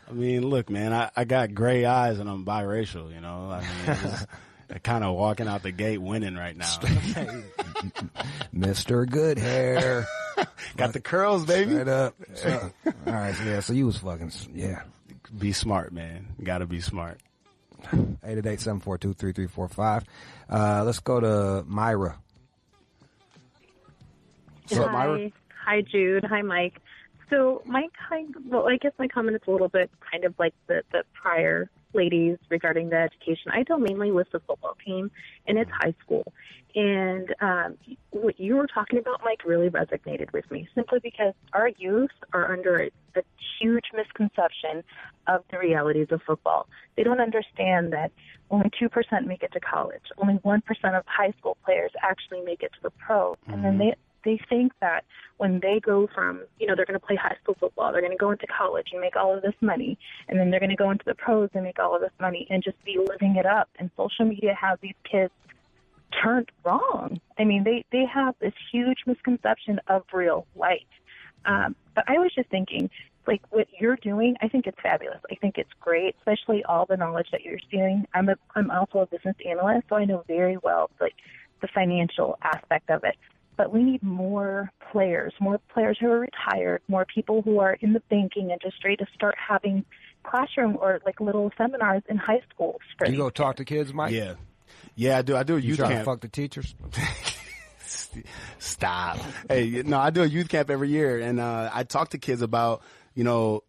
I mean, look, man, I got gray eyes and I'm biracial, I kind of walking out the gate winning right now. Mr. Good Hair. Got the curls, baby. Straight up. So, all right, so you was fucking, Be smart, man. Gotta be smart. 888-742-3345. Let's go to Myra. What's up, Myra? Hi, Jude. Hi, Mike. So I guess my comment is a little bit kind of like the prior ladies regarding the education. I deal mainly with the football team, and it's high school. And what you were talking about, Mike, really resonated with me, simply because our youth are under a huge misconception of the realities of football. They don't understand that only 2% make it to college. Only 1% of high school players actually make it to the pros. And then they think that when they go from, they're going to play high school football, they're going to go into college and make all of this money, and then they're going to go into the pros and make all of this money and just be living it up. And social media has these kids turned wrong. I mean, they have this huge misconception of real life. But I was just thinking, like, what you're doing, I think it's fabulous. I think it's great, especially all the knowledge that you're sharing. I'm also a business analyst, so I know very well, like, the financial aspect of it. But we need more players who are retired, more people who are in the banking industry to start having classroom or like little seminars in high schools. You go talk to kids, Mike? Yeah, I do. I do a youth camp. You try to fuck the teachers? Stop. Hey, no, I do a youth camp every year, and I talk to kids about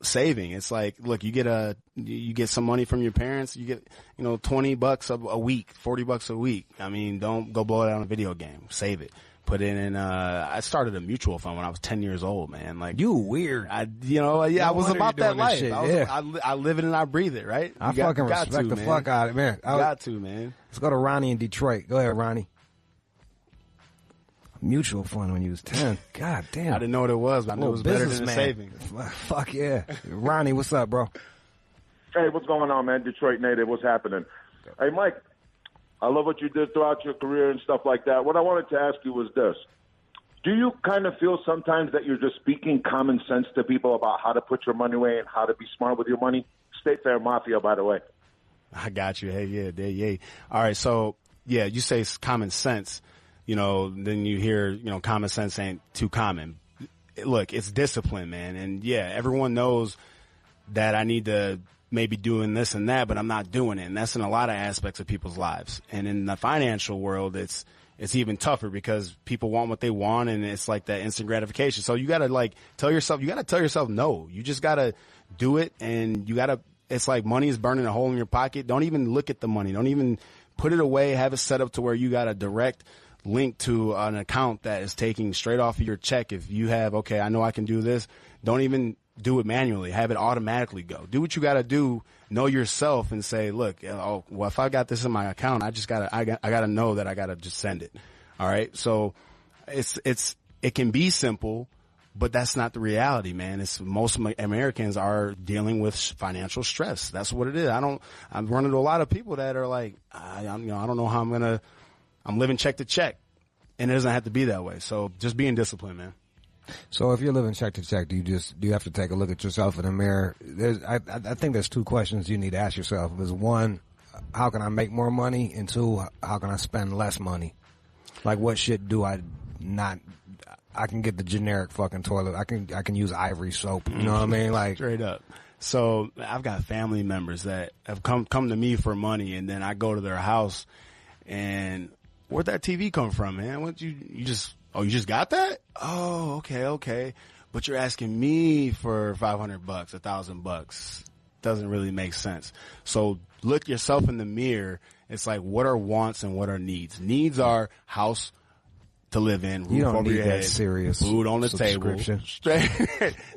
saving. It's like, look, you get some money from your parents. You get $20 a week, $40 a week. I mean, don't go blow it out on a video game. Save it. Put it in, I started a mutual fund when I was 10 years old, man. Like, you weird. I was about that life. I live it and I breathe it, right? I fucking respect the fuck out of it, man. Got to, man. Let's go to Ronnie in Detroit. Go ahead, Ronnie. Mutual fund when you was 10. God damn. I didn't know what it was, but I knew it was better than saving. Fuck yeah. Ronnie, what's up, bro? Hey, what's going on, man? Detroit native, what's happening? Hey, Mike, I love what you did throughout your career and stuff like that. What I wanted to ask you was this. Do you kind of feel sometimes that you're just speaking common sense to people about how to put your money away and how to be smart with your money? State Fair Mafia, by the way. I got you. Hey, yeah. All right, so, yeah, you say it's common sense, then you hear, common sense ain't too common. Look, it's discipline, man. And, yeah, everyone knows that I need to maybe doing this and that, but I'm not doing it. And that's in a lot of aspects of people's lives. And in the financial world, it's even tougher because people want what they want, and it's like that instant gratification. So you got to tell yourself no. You just got to do it, and it's like money is burning a hole in your pocket. Don't even look at the money. Don't even put it away. Have it set up to where you got a direct link to an account that is taking straight off of your check. If you have, okay, I know I can do this, don't even do it manually. Have it automatically go. Do what you got to do. Know yourself and say, look, if I got this in my account, I gotta know that I gotta just send it. All right. So it can be simple, but that's not the reality, man. Most Americans are dealing with financial stress. That's what it is. I'm running into a lot of people that are like, I don't know how I'm living check to check, and it doesn't have to be that way. So just being disciplined, man. So if you're living check to check, do you have to take a look at yourself in the mirror? I think there's two questions you need to ask yourself. Is one, how can I make more money? And two, how can I spend less money? Like, what shit do I not? I can get the generic fucking toilet. I can use Ivory soap. You know what I mean? Like, straight up. So I've got family members that have come to me for money, and then I go to their house, and where'd that TV come from, man? What you just got that? Oh, okay. But you're asking me for $500, $1,000. Doesn't really make sense. So look yourself in the mirror. It's like, what are wants and what are needs? Needs are house to live in, roof over your head, serious food on the table. Straight.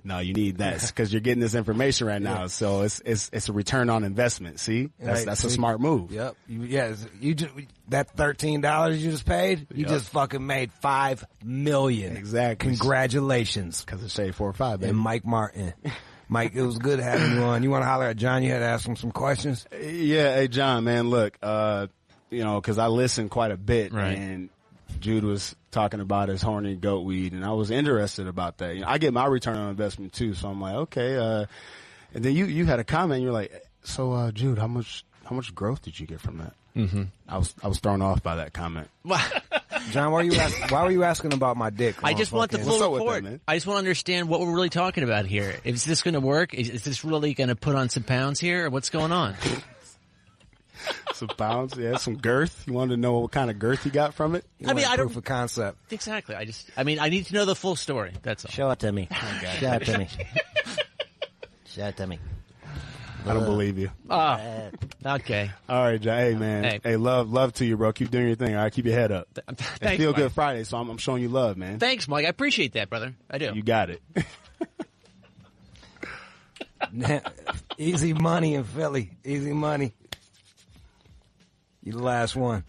No, you need that because you're getting this information right now. Yeah. So it's a return on investment. See, that's a smart move. Yep. You just that $13 you just paid. You just fucking made $5 million. Exactly. Congratulations. Because it's Shade 4-5, baby. And Mike Martin. Mike, it was good having you on. You want to holler at John? You had to ask him some questions. Yeah. Hey, John, man, look, because I listen quite a bit, right. And Jude was talking about his horny goat weed, and I was interested about that. I get my return on investment too, so I'm like, okay. And then you had a comment. You're like, so Jude, how much growth did you get from that? Mm-hmm. I was thrown off by that comment. John, why were you asking about my dick? I just want the full report. That, I just want to understand what we're really talking about here. Is this going to work? Is this really going to put on some pounds here, or what's going on? Some pounds, yeah, some girth. You wanted to know what kind of girth you got from it? I mean, I don't. Proof of concept. Exactly. I need to know the full story. That's all. Show it to me. Show it to me. Show it to me. I don't believe you. Oh, okay. All right, John. Hey, man. Hey, love to you, bro. Keep doing your thing. All right, keep your head up. Thanks, it's Feel Mike. Good Friday, so I'm showing you love, man. Thanks, Mike. I appreciate that, brother. I do. You got it. Easy money in Philly. Easy money. You the last one.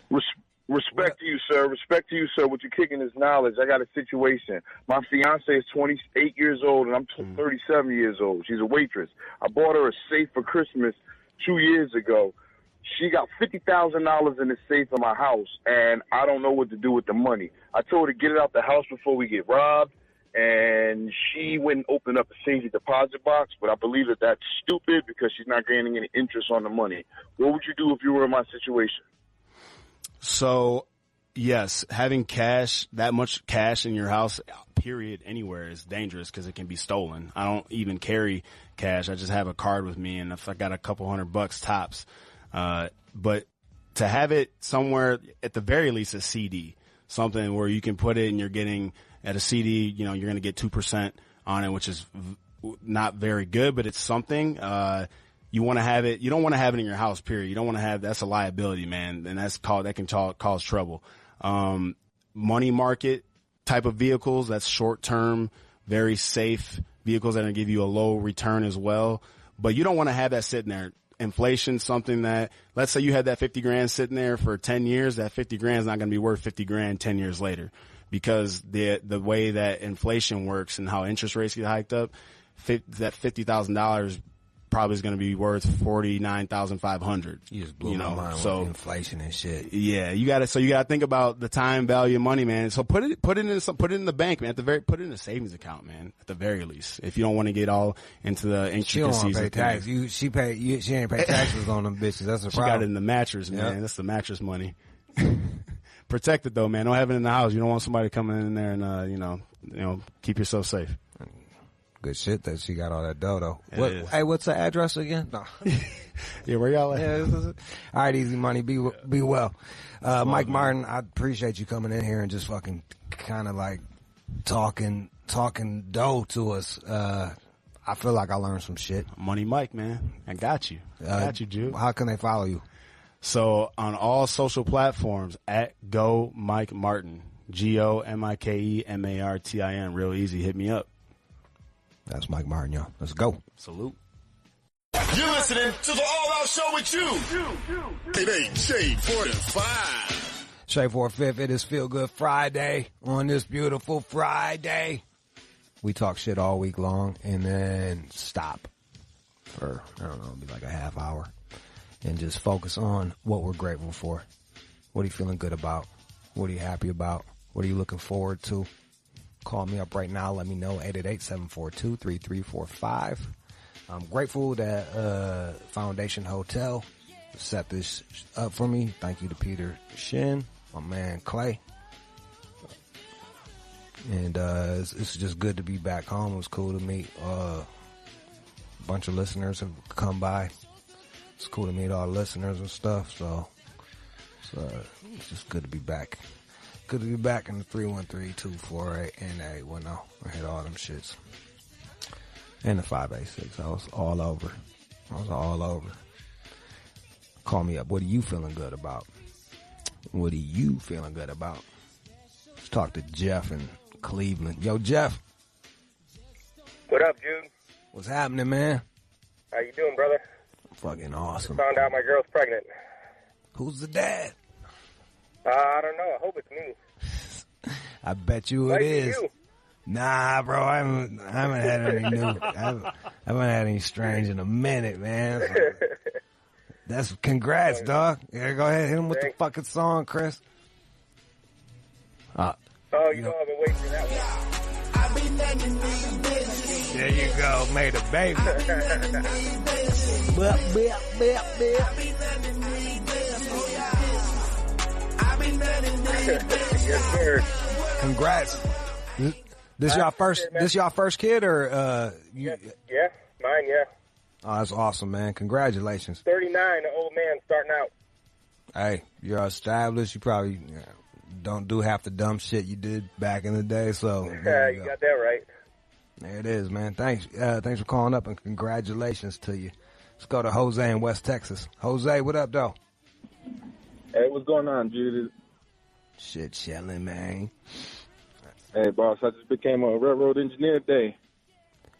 Respect to you, sir. Respect to you, sir. What you're kicking is knowledge. I got a situation. My fiance is 28 years old, and I'm 37 years old. She's a waitress. I bought her a safe for Christmas 2 years ago. She got $50,000 in the safe in my house, and I don't know what to do with the money. I told her to get it out the house before we get robbed, and she wouldn't open up a safety deposit box, but I believe that that's stupid because she's not gaining any interest on the money. What would you do if you were in my situation? So, yes, having that much cash in your house, period, anywhere is dangerous because it can be stolen. I don't even carry cash. I just have a card with me, and if I got a couple $100 tops. But to have it somewhere, at the very least, a CD, something where you can put it and you're getting at a CD, you're going to get 2% on it, which is not very good, but it's something. You want to have it. You don't want to have it in your house, period. You don't want to have, that's a liability, man. And that can cause trouble. Money market type of vehicles, that's short term, very safe vehicles that are going to give you a low return as well. But you don't want to have that sitting there. Inflation, something that, let's say you had that 50 grand sitting there for 10 years, that 50 grand is not going to be worth 50 grand 10 years later because the way that inflation works and how interest rates get hiked up, that $50,000 probably is going to be worth $49,500. You just blew my mind with inflation and shit. Yeah, you got to think about the time value of money, man. So put it in the bank, man. Put it in a savings account, man. At the very least, if you don't want to get all into the intricacies. She don't want to pay tax. She ain't pay taxes on them bitches. That's the problem. She got it in the mattress, man. Yep. That's the mattress money. Protect it though, man. Don't have it in the house. You don't want somebody coming in there and keep yourself safe. Good shit that she got all that dough though. Hey, what's the address again? No. Yeah, where y'all at? Yeah, all right, Easy Money. Be well. Mike Martin, I appreciate you coming in here and just fucking kind of like talking dough to us. I feel like I learned some shit. Money Mike, man. I got you. Got you, Jude. How can they follow you? So on all social platforms at Go Mike Martin. GOMIKEMARTIN. Real easy. Hit me up. That's Mike Martin, y'all. Let's go. Salute. You're listening to the All Out Show with you. It ain't Shade 45. Shade 45. It is Feel Good Friday on this beautiful Friday. We talk shit all week long and then stop for, I don't know, be like a half hour and just focus on what we're grateful for. What are you feeling good about? What are you happy about? What are you looking forward to? Call me up right now. Let me know. 888-742-3345. I'm grateful that Foundation Hotel set this up for me. Thank you to Peter Shin, my man Clay. And it's just good to be back home. It was cool to meet a bunch of listeners have come by. It's cool to meet all the listeners and stuff. So it's just good to be back. Good to be back in the 313-248 and 810. I hit all them shits. And the 586. I was all over. Call me up. What are you feeling good about? What are you feeling good about? Let's talk to Jeff in Cleveland. Yo, Jeff. What up, Jude? What's happening, man? How you doing, brother? Fucking awesome. Found out my girl's pregnant. Who's the dad? I don't know. I hope it's me. I bet you it is. You. Nah, bro. I haven't had any new. I haven't had any strange in a minute, man. So that's congrats, dog. Yeah, go ahead, hit him with the fucking song, Chris. Oh, you know I've been waiting for that one. There you go, made a baby. Yes, sir. Congrats. This y'all first kid or you? Yeah, mine, yeah. Oh, that's awesome, man. Congratulations. 39, an old man starting out. Hey, you're established. You probably don't do half the dumb shit you did back in the day, so you got that right. There it is, man. Thanks for calling up and congratulations to you. Let's go to Jose in West Texas. Jose, what up, though? Hey, what's going on, Jude? Shit chilling, man. Hey, boss, I just became a railroad engineer today.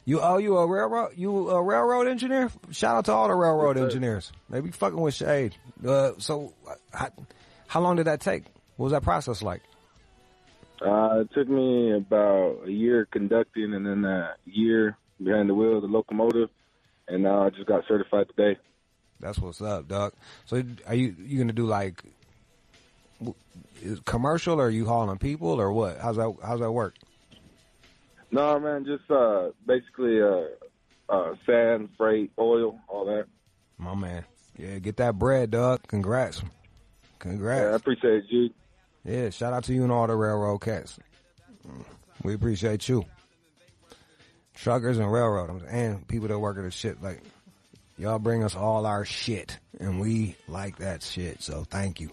You a railroad engineer? Shout out to all the railroad engineers. They be fucking with shade. So how long did that take? What was that process like? It took me about a year conducting and then a year behind the wheel of the locomotive, and now I just got certified today. That's what's up, dog. So are you going to do like commercial, or are you hauling people, or what? How's that work? No, man, just basically sand, freight, oil, all that. My man. Yeah, get that bread, dog. Congrats. Yeah, I appreciate it, Jude. Yeah, shout out to you and all the railroad cats. We appreciate you. Truckers and railroad, and people that work at the shit. Like, y'all bring us all our shit, and we like that shit, so thank you.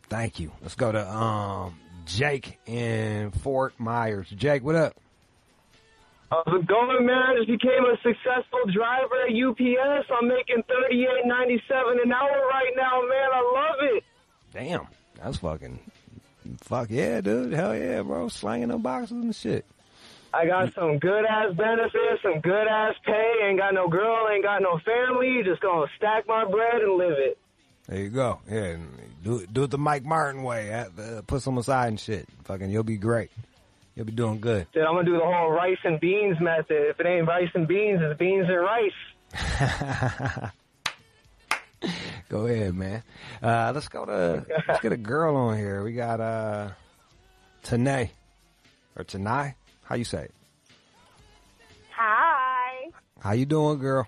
Thank you. Let's go to Jake in Fort Myers. Jake, what up? How's it going, man? Just became a successful driver at UPS. I'm making $38.97 an hour right now, man. I love it. Damn, that's fuck yeah, dude. Hell yeah, bro. Slanging them boxes and shit. I got some good-ass benefits, some good-ass pay. Ain't got no girl, ain't got no family. Just gonna stack my bread and live it. There you go. Yeah, do it the Mike Martin way. Put some aside and shit. Fucking, you'll be great. You'll be doing good. Dude, I'm gonna do the whole rice and beans method. If it ain't rice and beans, it's beans and rice. Go ahead, man. Let's get a girl on here. We got Tanae or Tanai. How you say it? Hi. How you doing, girl?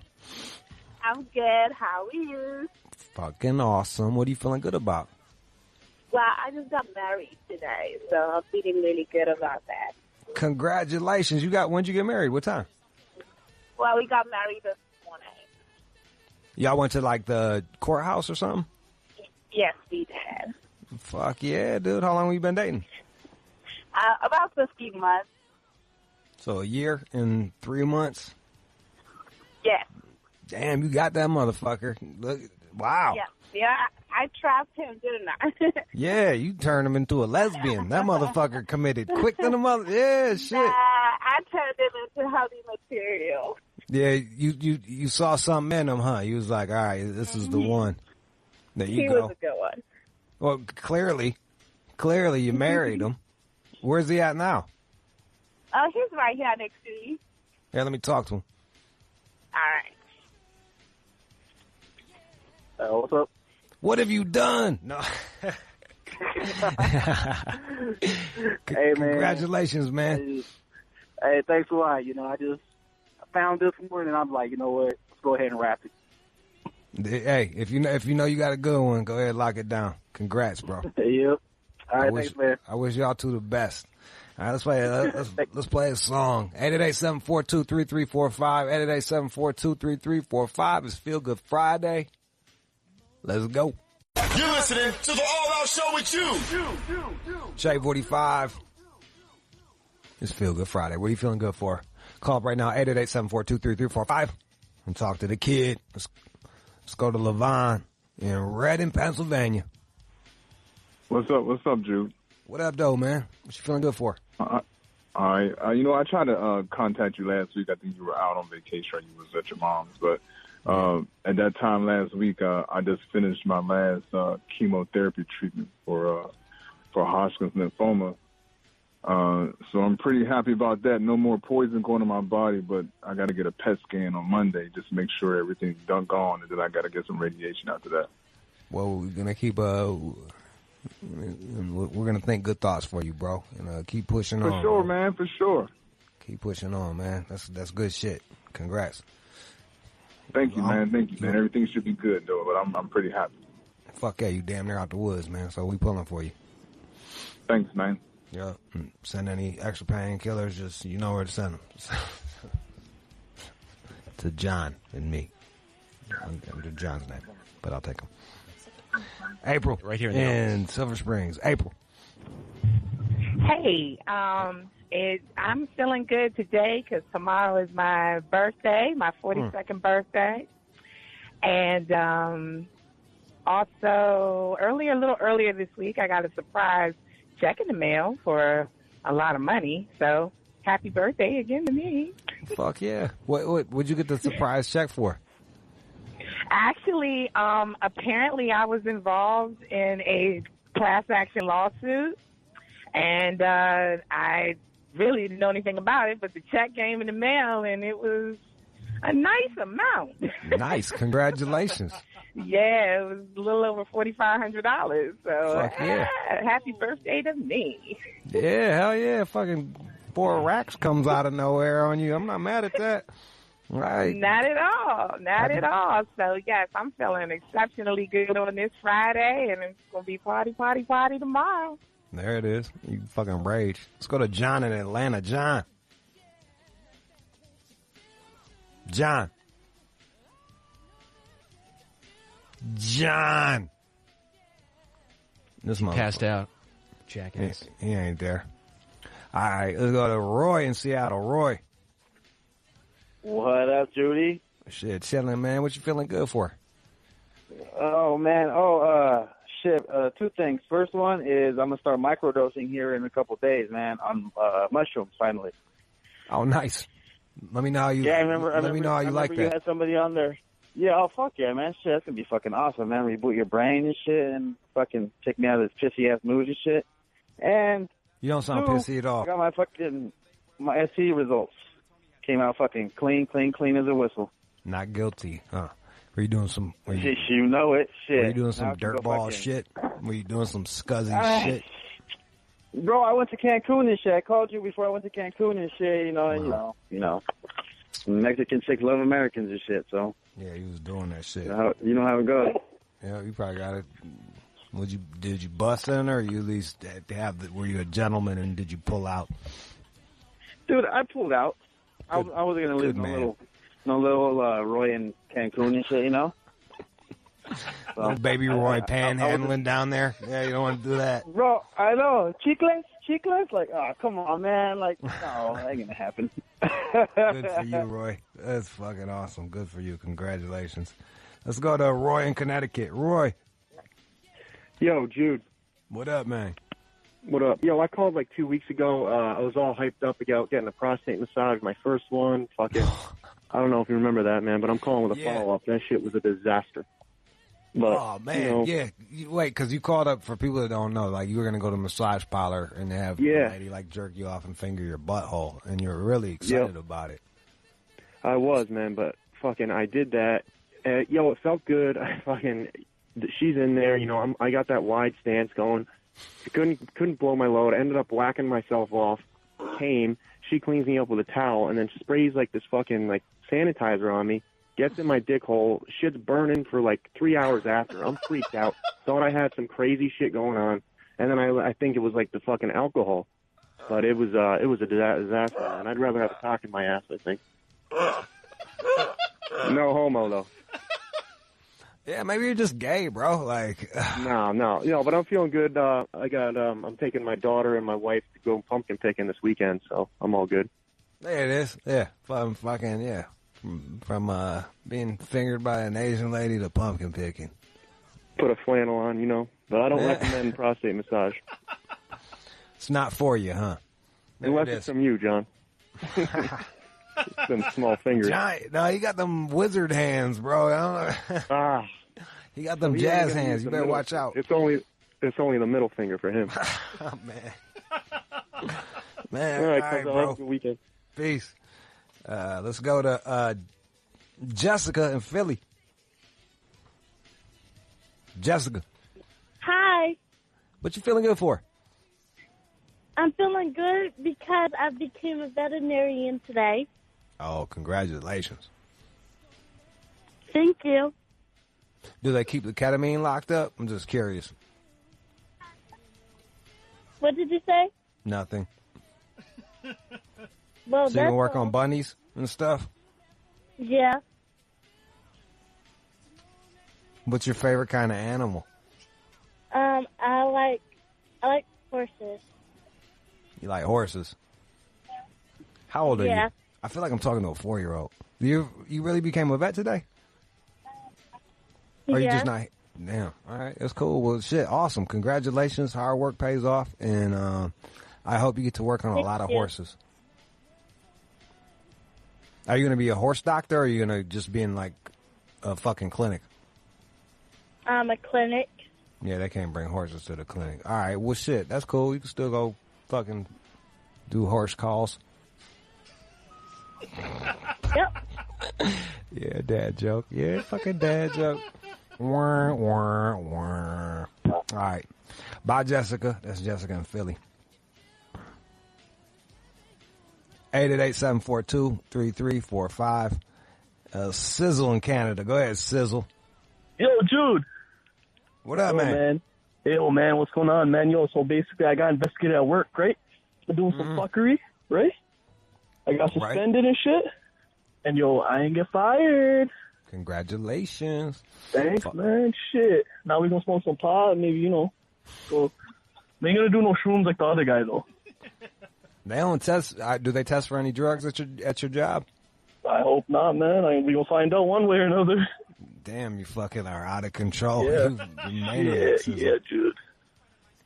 I'm good. How are you? Fucking awesome. What are you feeling good about? Well, I just got married today, so I'm feeling really good about that. Congratulations. When'd you get married? What time? Well, we got married this morning. Y'all went to like the courthouse or something? Yes, we did. Fuck yeah, dude. How long have you been dating? About 15 months. So a year and 3 months? Yes. Damn, you got that motherfucker. Look, wow. Yes. Yeah, I trapped him, didn't I? Yeah, you turned him into a lesbian. That motherfucker committed quick than a mother. Yeah, shit. I turned him into heavy material. Yeah, you saw something in him, huh? You was like, all right, this is the one. There you He go. was a good one. Well, clearly you married him. Where's he at now? He's right here next to you. Yeah, let me talk to him. All right. What's up? What have you done? No. Hey, man. Congratulations, man. Hey, thanks a lot. I found this one, and I'm like, you know what? Let's go ahead and wrap it. Hey, if you know you got a good one, go ahead and lock it down. Congrats, bro. Yep. All right, thanks, man. I wish y'all two the best. All right, let's play a song. 888-742-3345. 888-742-3345. It's Feel Good Friday. Let's go. You're listening to the All Out Show with you. Shay 45. It's Feel Good Friday. What are you feeling good for? Call up right now, 888-742-3345. And talk to the kid. Let's go to Levon in Reading, Pennsylvania. What's up, Jude? What up, though, man? What you feeling good for? All right. I tried to contact you last week. I think you were out on vacation or you was at your mom's. But at that time last week, I just finished my last chemotherapy treatment for Hodgkin's lymphoma. So I'm pretty happy about that. No more poison going in my body, but I got to get a PET scan on Monday just to make sure everything's gone, and then I got to get some radiation after that. Well, we're going to keep we're going to think good thoughts for you, bro. And keep pushing on. For sure, man. For sure. Keep pushing on, man. That's good shit. Congrats. Thank you, man. Thank you, man. Everything should be good, though, but I'm pretty happy. Fuck yeah, you damn near out the woods, man. So we pulling for you. Thanks, man. Yeah. Send any extra painkillers, just you know where to send them. To John and me. Under John's name, but I'll take them. April, right here in Silver Springs. April. Hey, I'm feeling good today because tomorrow is my birthday, my 42nd birthday. And also, a little earlier this week, I got a surprise check in the mail for a lot of money. So, happy birthday again to me. Fuck yeah. What'd you get the surprise check for? Actually, apparently I was involved in a class action lawsuit, and I really didn't know anything about it, but the check came in the mail, and it was a nice amount. Nice. Congratulations. Yeah, it was a little over $4,500. So, fuck yeah. Happy birthday to me. Yeah, hell yeah. Fucking 4 racks comes out of nowhere on you. I'm not mad at that. Right. Not at all. Not at all. So, yes, I'm feeling exceptionally good on this Friday, and it's going to be party tomorrow. There it is. You fucking rage. Let's go to John in Atlanta. John. This motherfucker. Passed out. Jackass. He ain't there. All right, let's go to Roy in Seattle. Roy. What up, Judy? Shit, chilling, man. What you feeling good for? Oh, man. Shit. 2 things. First one is I'm going to start microdosing here in a couple of days, man, on mushrooms, finally. Oh, nice. Let me know how you. Yeah, I remember you like that. You had somebody on there. Yeah, oh, fuck yeah, man. Shit, that's going to be fucking awesome, man. Reboot your brain and shit and fucking take me out of this pissy-ass mood and shit. And you don't sound 2, pissy at all. I got my SC results. Came out fucking clean as a whistle. Not guilty, huh? Were you doing some? You know it. Shit. Were you doing some Now I can go dirtball fucking- shit? Were you doing some scuzzy shit? Bro, I went to Cancun and shit. I called you before I went to Cancun and shit. You know. Mexican chicks love Americans and shit. So Yeah, he was doing that shit. you know how it goes. Yeah, you probably got it. Did you bust in, or you at least were you a gentleman and did you pull out? Dude, I pulled out. I wasn't gonna live good no little Roy in Cancun and shit. You know. Little baby Roy panhandling down there. Yeah, you don't want to do that. Bro, I know. Chiclets? Like, oh, come on, man. Like, no, that ain't gonna happen. Good for you, Roy. That's fucking awesome. Good for you. Congratulations. Let's go to Roy in Connecticut. Roy. Yo, Jude. What up, man? What up? Yo, I called like 2 weeks ago. I was all hyped up about getting a prostate massage, my first one. Fucking, I don't know if you remember that, man, but I'm calling with a follow-up. That shit was a disaster. But, Oh, man, yeah. Wait, because you called up, for people that don't know, like you were going to go to a massage parlor and have a lady like jerk you off and finger your butthole, and you were really excited about it. I was, man, but fucking I did that. Yo, it felt good. She's in there, I got that wide stance going. Couldn't blow my load. I ended up whacking myself off. Came. She cleans me up with a towel and then sprays like this fucking like sanitizer on me. Gets in my dick hole. Shit's burning for like 3 hours after. I'm freaked out. Thought I had some crazy shit going on, and then I think it was like the fucking alcohol. But it was a disaster, man. I'd rather have a cock in my ass, I think. No homo though. Yeah, maybe you're just gay, bro. Like, no, but I'm feeling good. I'm taking my daughter and my wife to go pumpkin picking this weekend, so I'm all good. there it is. Yeah, fucking yeah. From being fingered by an Asian lady to pumpkin picking. Put a flannel on, but I don't recommend prostate massage. It's not for you, huh? Unless it's from you, John. Them small fingers. Giant. No, you got them wizard hands, bro. I don't know. You got them jazz hands. You better watch out. It's only the middle finger for him. Oh, man. Man, all all right, right, bro. bro. Have a good weekend. Peace. Let's go to Jessica in Philly. Jessica, Hi. what you feeling good for? I'm feeling good because I became a veterinarian today. Oh, congratulations. Thank you. Do they keep the ketamine locked up? I'm just curious. What did you say? Nothing. Well, So you that's can work all. on bunnies and stuff? Yeah. What's your favorite kind of animal? I like horses. You like horses? How old are Yeah. you? I feel like I'm talking to a 4-year-old. You really became a vet today? Or you Yeah. just not? Damn. All right. That's cool. Well, shit. Awesome. Congratulations. Hard work pays off. And I hope you get to work on a Thank lot of you. horses. Are you going to be a horse doctor, or are you going to just be in, like, a fucking clinic? A clinic. Yeah, they can't bring horses to the clinic. All right. Well, shit. That's cool. You can still go fucking do horse calls. Yep. Yeah, dad joke. Yeah, fucking dad joke. Wah, wah, wah. All right. Bye, Jessica. That's Jessica in Philly. 888-742-3345. Sizzle in Canada. Go ahead, Sizzle. Yo, Jude. What up, Yo, man? Yo, man, what's going on, man? Yo, so basically I got investigated at work, right? Been doing some fuckery, right? I got suspended and shit. And, yo, I ain't get fired. Congratulations. Thanks, man. Shit. Now we gonna smoke some pot, maybe, go. They ain't gonna do no shrooms like the other guy, though. They don't test. Do they test for any drugs at your job? I hope not, man. We gonna find out one way or another. Damn, you fucking are out of control. Yeah. You maniac, Sizzle. Yeah, Jude.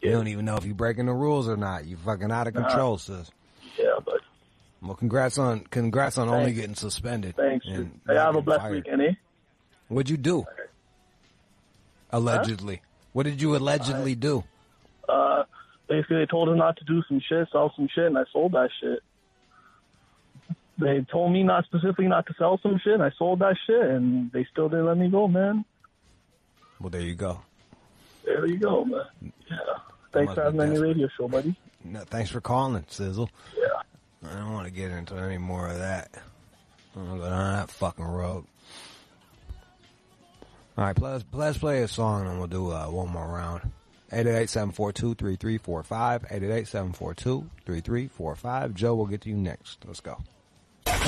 You don't even know if you're breaking the rules or not. You fucking out of control, sis. Yeah, but Well, congrats on only Thanks. getting suspended. thanks, and Jude. not Hey, have a getting blessed fired. weekend, eh? What'd you do? Allegedly. What did you allegedly do? Basically they told us not to do some shit, sell some shit, and I sold that shit. They told me specifically not to sell some shit. I sold that shit, and they still didn't let me go, man. Well, there you go. There you go, man. Yeah. Thanks for having me on your radio show, buddy. No, thanks for calling, Sizzle. Yeah. I don't want to get into any more of that. I'm going to go down that fucking road. All right, let's play a song, and we'll do one more round. 888-742-3345. 888-742-3345. Joe, we'll get to you next. Let's go.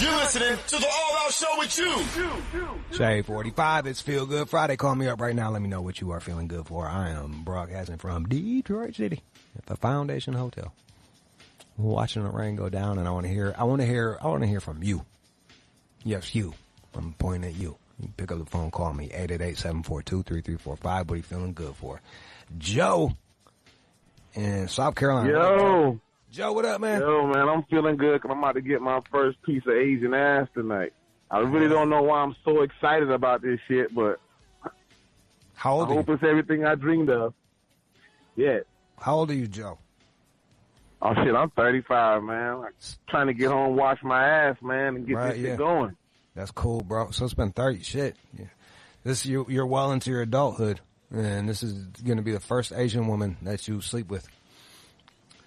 You're listening to the All Out Show with you. Shade 45, it's Feel Good Friday. Call me up right now. Let me know what you are feeling good for. I am broadcasting from Detroit City at the Foundation Hotel. We're watching the rain go down, and I want to hear from you. Yes, you. I'm pointing at you. You can pick up the phone, call me, 888-742-3345. What are you feeling good for? Joe in South Carolina. Yo. Joe, what up, man? Yo, man, I'm feeling good because I'm about to get my first piece of Asian ass tonight. I really don't know why I'm so excited about this shit, but how old I hope it's everything I dreamed of. Yeah. How old are you, Joe? Oh, shit, I'm 35, man. I'm trying to get home, wash my ass, man, and get this shit going. That's cool, bro. So it's been 30. Shit. Yeah. You're well into your adulthood, and this is going to be the first Asian woman that you sleep with.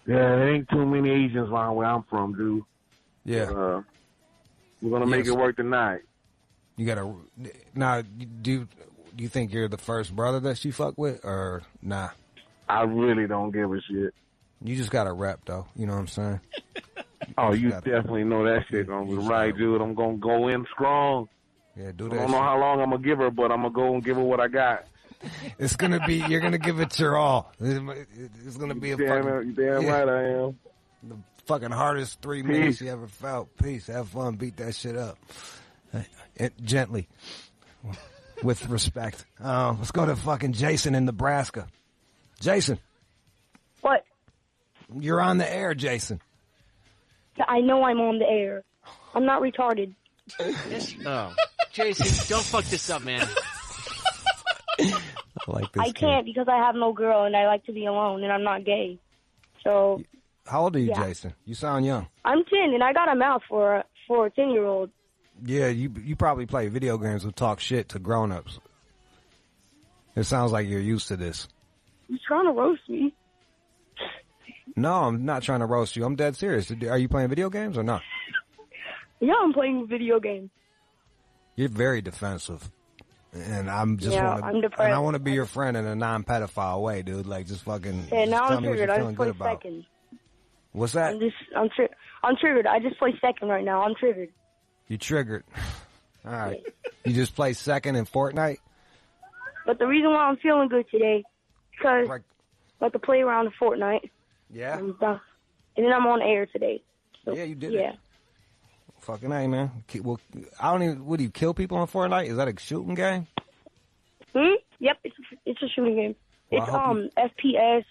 Yeah, there ain't too many Asians around where I'm from, dude. Yeah. But, we're going to make it work tonight. You got to... Now, do you think you're the first brother that she fucked with, or nah? I really don't give a shit. You just got to rep, though. You know what I'm saying? Oh, you definitely know that shit going to be right, dude. I'm going to go in strong. Yeah, do that. I don't know how long I'm going to give her, but I'm going to go and give her what I got. It's going to be, you're going to give it your all. It's going to be a fucking... Damn right I am. The fucking hardest 3 minutes you ever felt. Peace. Have fun. Beat that shit up. Gently. With respect. Let's go to fucking Jason in Nebraska. Jason. What? You're on the air, Jason. I know I'm on the air. I'm not retarded. Oh, Jason, don't fuck this up, man. I can't because I have no girl and I like to be alone and I'm not gay. So. How old are you, yeah. Jason? You sound young. I'm 10 and I got a mouth for a 10-year-old. Yeah, you probably play video games and talk shit to grown-ups. It sounds like you're used to this. You're trying to roast me. No, I'm not trying to roast you. I'm dead serious. Are you playing video games or not? Yeah, I'm playing video games. You're very defensive. And I'm just I'm depressed. And I want to be your friend in a non-pedophile way, dude. Like, just fucking Yeah, now tell I'm me what triggered. you're I feeling just play good about. second. What's that? I'm triggered. I just play second right now. I'm triggered. You triggered. All right. You just play second in Fortnite? But the reason why I'm feeling good today, because I like to play around in Fortnite. Yeah. And then I'm on air today. So, Yeah, you did yeah. it. Fucking A, man. Well, I don't even... What, do you kill people on Fortnite? Is that a shooting game? Yep, it's a shooting game. Well, It's FPS.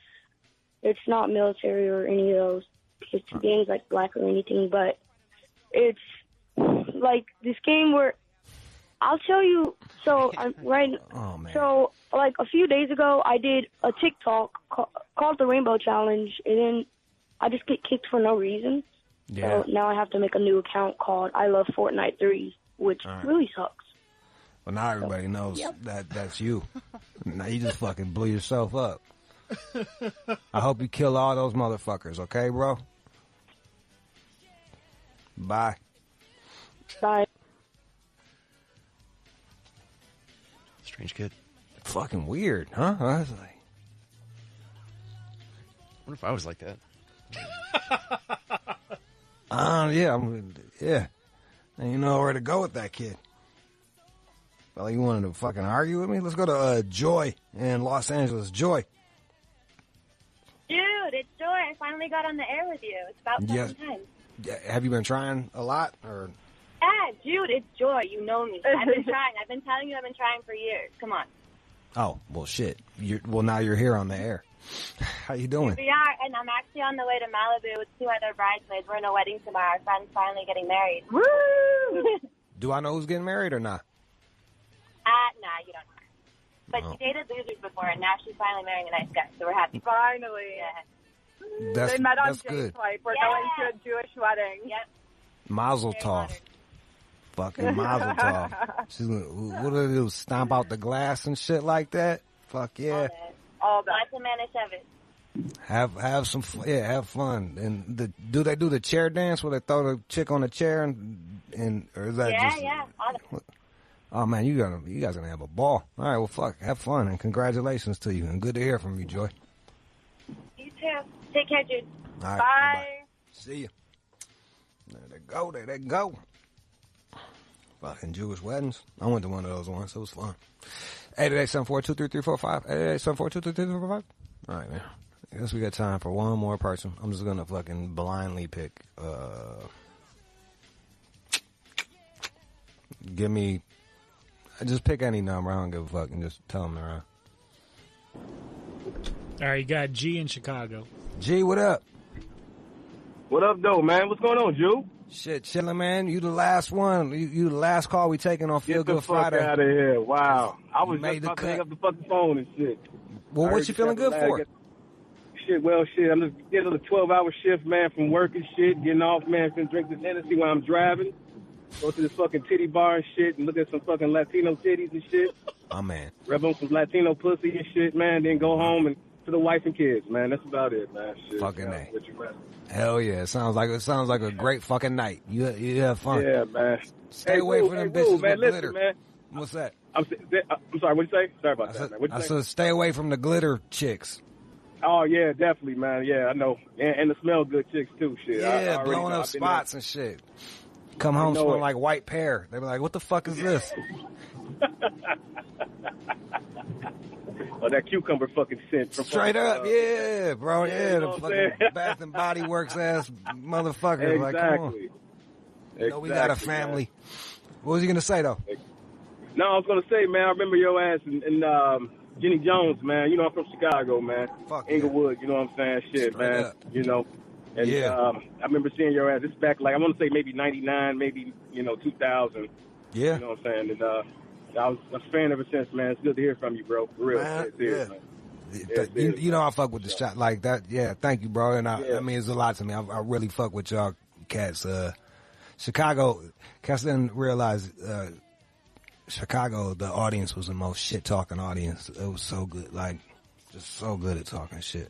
It's not military or any of those. It's games like Black or anything, but it's like this game where I'll tell you. So So like a few days ago, I did a TikTok called the Rainbow Challenge, and then I just get kicked for no reason. Yeah. So now I have to make a new account called I Love Fortnite 3, which really sucks. Well, now everybody knows that that's you. Now you just fucking blew yourself up. I hope you kill all those motherfuckers, okay, bro? Bye. Bye. Strange kid. Fucking weird, huh? I was like, What if I was like that? yeah. And you know where to go with that kid. Well, you wanted to fucking argue with me? Let's go to Joy in Los Angeles. Joy. Dude, it's Joy. I finally got on the air with you. It's about 7 times. Have you been trying a lot, or? Ah, Jude, it's Joy. You know me. I've been trying. I've been telling you I've been trying for years. Come on. Oh, well, shit. Now you're here on the air. How you doing? We are, and I'm actually on the way to Malibu with 2 other bridesmaids. We're in a wedding tomorrow. Our friend's finally getting married. Woo! Do I know who's getting married or not? Nah, you don't know her. But she dated losers before, and now she's finally marrying a nice guy, so we're happy. Finally. Yeah. That's they met on good. J-Swipe. We're going to a Jewish wedding. Yep. Mazel tov. Fucking mazel tov. She's gonna, what do they do? Stomp out the glass and shit like that? Fuck yeah. All that. Lots of Manischewitz. Have some have fun. And do they do the chair dance where they throw the chick on the chair and or is that just oh man, you guys gonna have a ball. All right, well fuck, have fun and congratulations to you and good to hear from you, Joy. You too. Take care, Jude. All right, bye. Bye. See you. There they go. Fucking Jewish weddings. I went to one of those once. It was fun. 888-742-3345. 888-742-3345. All right, man. I guess we got time for one more person. I'm just gonna fucking blindly pick. Just pick any number. I don't give a fuck, and just tell them they're on. All right, you got G in Chicago. G, what up? What up, though, man? What's going on, Jude? Shit, chilling, man. You the last one. You the last call we taking on Feel Good Friday. Get the fuck out of here. Wow. I was just about to hang up the fucking phone and shit. Well, what you feeling good for? Shit, I'm just getting a 12-hour shift, man, from work and shit, getting off, man, finna drink this Hennessy while I'm driving, go to this fucking titty bar and shit, and look at some fucking Latino titties and shit. Oh, man. Rub on some Latino pussy and shit, man, then go home and to the wife and kids, man. That's about it, man. Shit, fucking man. Hell yeah. It sounds like a great fucking night. You have fun. Yeah, man. Stay away from them bitches man, with glitter. Man. What's that? I'm sorry, what'd you say? Sorry about that, man. I said stay away from the glitter chicks. Oh, yeah, definitely, man. Yeah, I know. And the smell good chicks, too, shit. Yeah, blowing up spots and shit. Come home smelling like white pear. They be like, what the fuck is this? Oh, that cucumber fucking scent. From Straight up, yeah, bro. Yeah, the fucking Bath and Body Works ass motherfucker. Exactly. Like, come on. You know, we got a family. Man. What was you going to say, though? No, I was going to say, man, I remember your ass and Jenny Jones, man. You know, I'm from Chicago, man. Fuck Inglewood, you know what I'm saying? Shit, straight man. Up. You know. And I remember seeing your ass. It's back, like, I want to say maybe 99, maybe, 2000. Yeah. You know what I'm saying? And I was a fan ever since, man. It's good to hear from you, bro. For real. Man, serious, man. You know I fuck with the shot like that. Yeah, thank you, bro. And I mean, it's a lot to me. I really fuck with y'all cats. Chicago, cats didn't realize Chicago, the audience was the most shit-talking audience. It was so good, like, just so good at talking shit.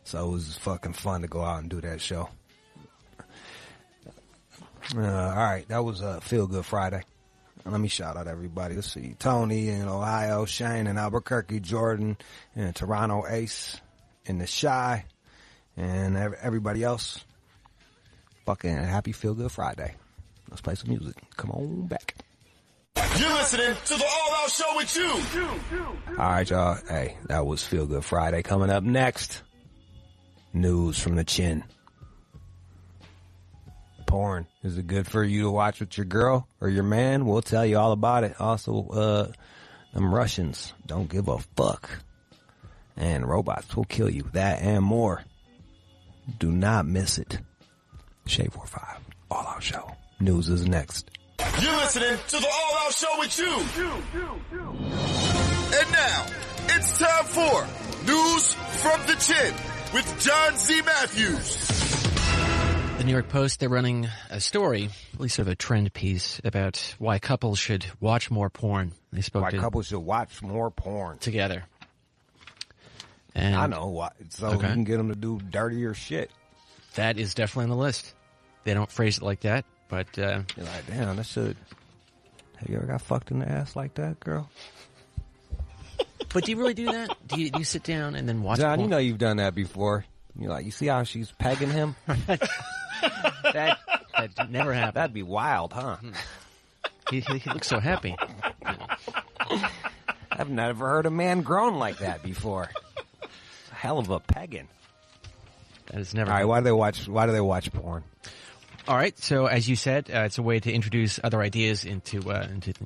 So it was fucking fun to go out and do that show. All right, that was Feel Good Friday. Let me shout out everybody. Let's see. Tony in Ohio, Shane in Albuquerque, Jordan in Toronto, Ace in the Shy, and everybody else. Fucking happy Feel Good Friday. Let's play some music. Come on back. You're listening to the All Out Show with you. All right, y'all. Hey, that was Feel Good Friday. Coming up next, news from the chin. Porn. Is it good for you to watch with your girl or your man? We'll tell you all about it. Also, them Russians don't give a fuck. And robots will kill you. That and more. Do not miss it. Shade 45. All Out Show. News is next. You're listening to the All Out Show with you. And now, it's time for News from the Chin with John Z. Matthews. The New York Post, they're running a story, at least sort of a trend piece, about why couples should watch more porn. They spoke couples should watch more porn together. And I know why. So you can get them to do dirtier shit. That is definitely on the list. They don't phrase it like that, but you're like, damn, that should. Have you ever got fucked in the ass like that, girl? But do you really do that? Do you sit down and then watch John, porn? you know you've done that before. You're like, you see how she's pegging him? that never happened. That'd be wild, huh? He looks so happy. I've never heard a man groan like that before. Hell of a pegging. That is never. All right, why do they watch porn? All right, so as you said, it's a way to introduce other ideas into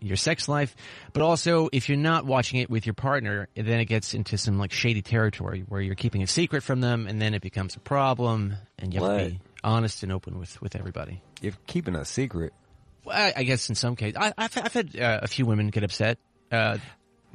your sex life, but also if you're not watching it with your partner, then it gets into some like shady territory where you're keeping a secret from them, and then it becomes a problem, and you have to be honest and open with everybody. You're keeping a secret. Well, I guess in some cases, I've had a few women get upset.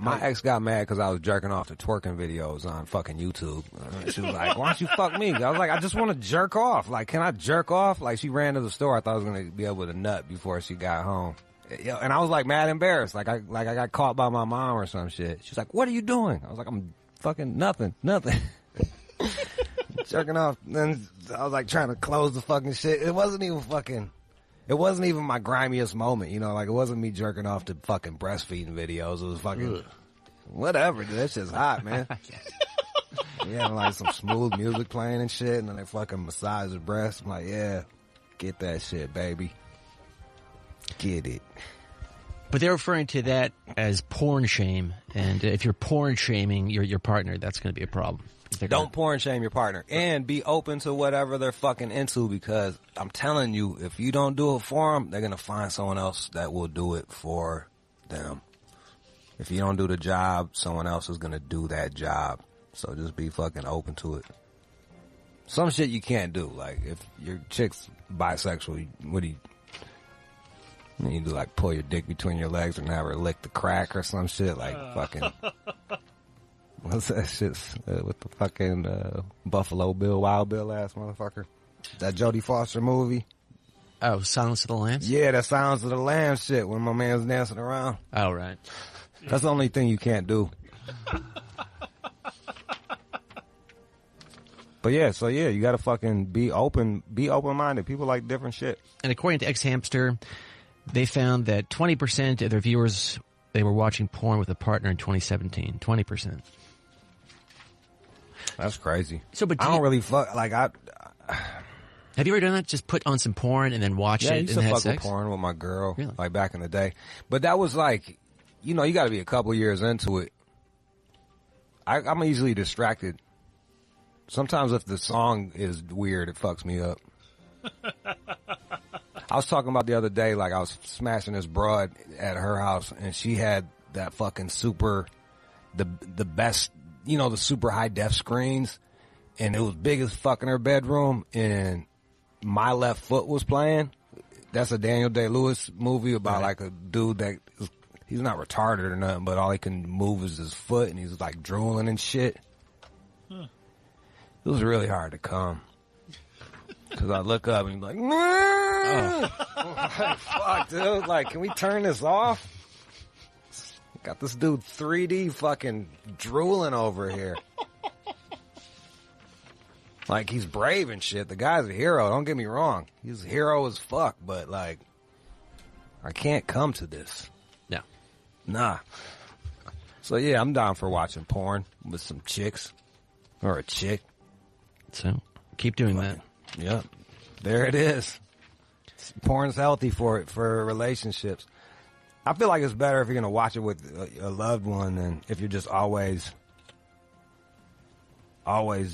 My ex got mad because I was jerking off to twerking videos on fucking YouTube. She was like, why don't you fuck me? I was like, I just want to jerk off. Like, can I jerk off? Like, she ran to the store. I thought I was going to be able to nut before she got home. And I was like mad embarrassed. Like I got caught by my mom or some shit. She's like, what are you doing? I was like, I'm fucking nothing. Jerking off. Then I was like trying to close the fucking shit. It wasn't even my grimiest moment, you know, like it wasn't me jerking off to fucking breastfeeding videos. It was fucking whatever, dude. That shit's hot, man. Yeah, like some smooth music playing and shit, and then they fucking massage the breast. I'm like, yeah, get that shit, baby. Get it. But they're referring to that as porn shame, and if you're porn shaming your partner, that's going to be a problem. Don't porn shame your partner, and be open to whatever they're fucking into, because I'm telling you, if you don't do it for them, they're going to find someone else that will do it for them. If you don't do the job, someone else is going to do that job. So just be fucking open to it. Some shit you can't do. Like, if your chick's bisexual, what do you do? Like, pull your dick between your legs and have her lick the crack or some shit? Like, fucking... What's that shit with the fucking Buffalo Bill, Wild Bill ass motherfucker? That Jodie Foster movie? Oh, Silence of the Lambs? Yeah, that Silence of the Lambs shit when my man's dancing around. Oh, right. That's the only thing you can't do. But yeah, so yeah, you gotta fucking be open-minded. People like different shit. And according to X-Hamster, they found that 20% of their viewers, they were watching porn with a partner in 2017. 20%. That's crazy. So, but I don't really fuck, like, have you ever done that? Just put on some porn and then watch it I and used to have fuck sex? with porn with my girl, Really? like back in the day. But that was like, you know, you gotta be a couple years into it. I'm easily distracted. Sometimes if the song is weird, it fucks me up. I was talking about the other day, like I was smashing this broad at her house, and she had that fucking the best, you know, the super high def screens, and it was big as fuck in her bedroom, and My Left Foot was playing. That's a Daniel Day-Lewis movie about like a dude that he's not retarded or nothing, but all he can move is his foot, and he's like drooling and shit. It was really hard to come. Cause I look up and be like, fuck, dude. Like, can we turn this off? Got this dude 3D fucking drooling over here. Like, he's brave and shit. The guy's a hero. Don't get me wrong. He's a hero as fuck, but like, I can't come to this. No. Nah. So yeah, I'm down for watching porn with some chicks. Or a chick. So, keep doing that. Yep. There it is. Porn's healthy for relationships. I feel like it's better if you're going to watch it with a loved one than if you're just always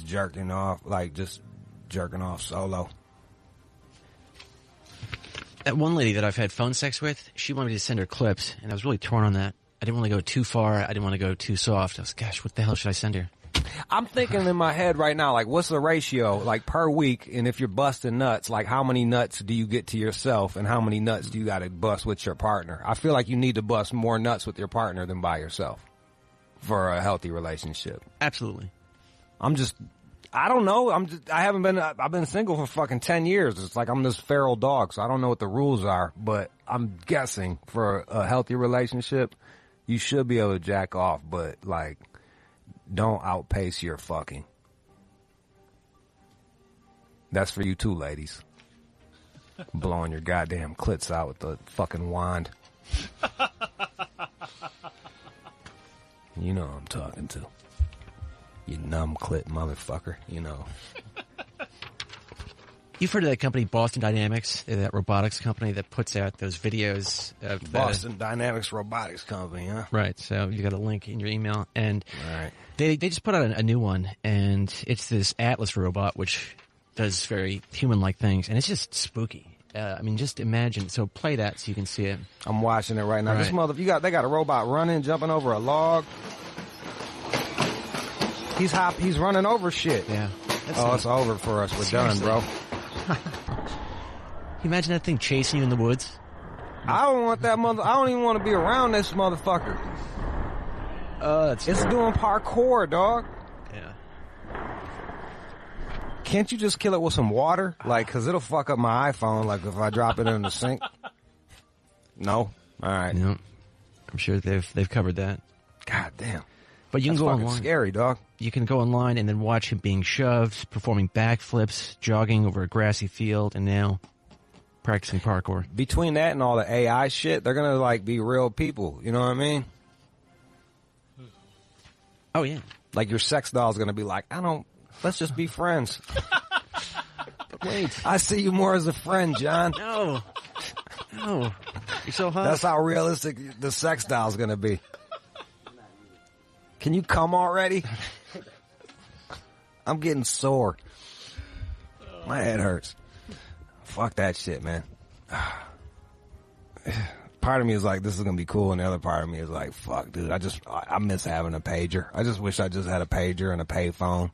jerking off, like just jerking off solo. That one lady that I've had phone sex with, she wanted me to send her clips, and I was really torn on that. I didn't want to go too far. I didn't want to go too soft. I was, gosh, what the hell should I send her? I'm thinking in my head right now, like, what's the ratio, like, per week, and if you're busting nuts, like, how many nuts do you get to yourself, and how many nuts do you got to bust with your partner? I feel like you need to bust more nuts with your partner than by yourself for a healthy relationship. Absolutely. I don't know. I've been single for fucking 10 years. It's like I'm this feral dog, so I don't know what the rules are, but I'm guessing for a healthy relationship, you should be able to jack off, but, like, don't outpace your fucking. That's for you too, ladies. Blowing your goddamn clits out with the fucking wand. You know who I'm talking to. You numb clit motherfucker, you know. You've heard of that company, Boston Dynamics, that robotics company that puts out those videos of Boston Dynamics Robotics Company, huh? Right. So you got a link in your email, and right. They just put out a new one, and it's this Atlas robot which does very human-like things, and it's just spooky. I mean, just imagine. So play that so you can see it. I'm watching it right now. Right. This they got a robot running, jumping over a log. He's running over shit. Yeah. It's over for us. We're Seriously. done, bro. Can you imagine that thing chasing you in the woods? I don't want that I don't even want to be around this motherfucker. It's doing parkour, dog. Yeah. Can't you just kill it with some water? Like, cause it'll fuck up my iPhone. Like if I drop it in the sink. No. All right. No. I'm sure they've covered that. God damn. But you can That's go fucking online. Scary, dog. You can go online and then watch him being shoved, performing backflips, jogging over a grassy field, and now practicing parkour. Between that and all the AI shit, they're gonna like be real people. You know what I mean? Oh yeah. Like your sex doll's gonna be like, let's just be friends. Wait. I see you more as a friend, John. No. You're so hot. That's how realistic the sex doll's gonna be. Can you come already? I'm getting sore. My head hurts. Fuck that shit, man. Part of me is like, this is gonna be cool, and the other part of me is like, fuck, dude, I miss having a pager. I just wish I just had a pager and a payphone.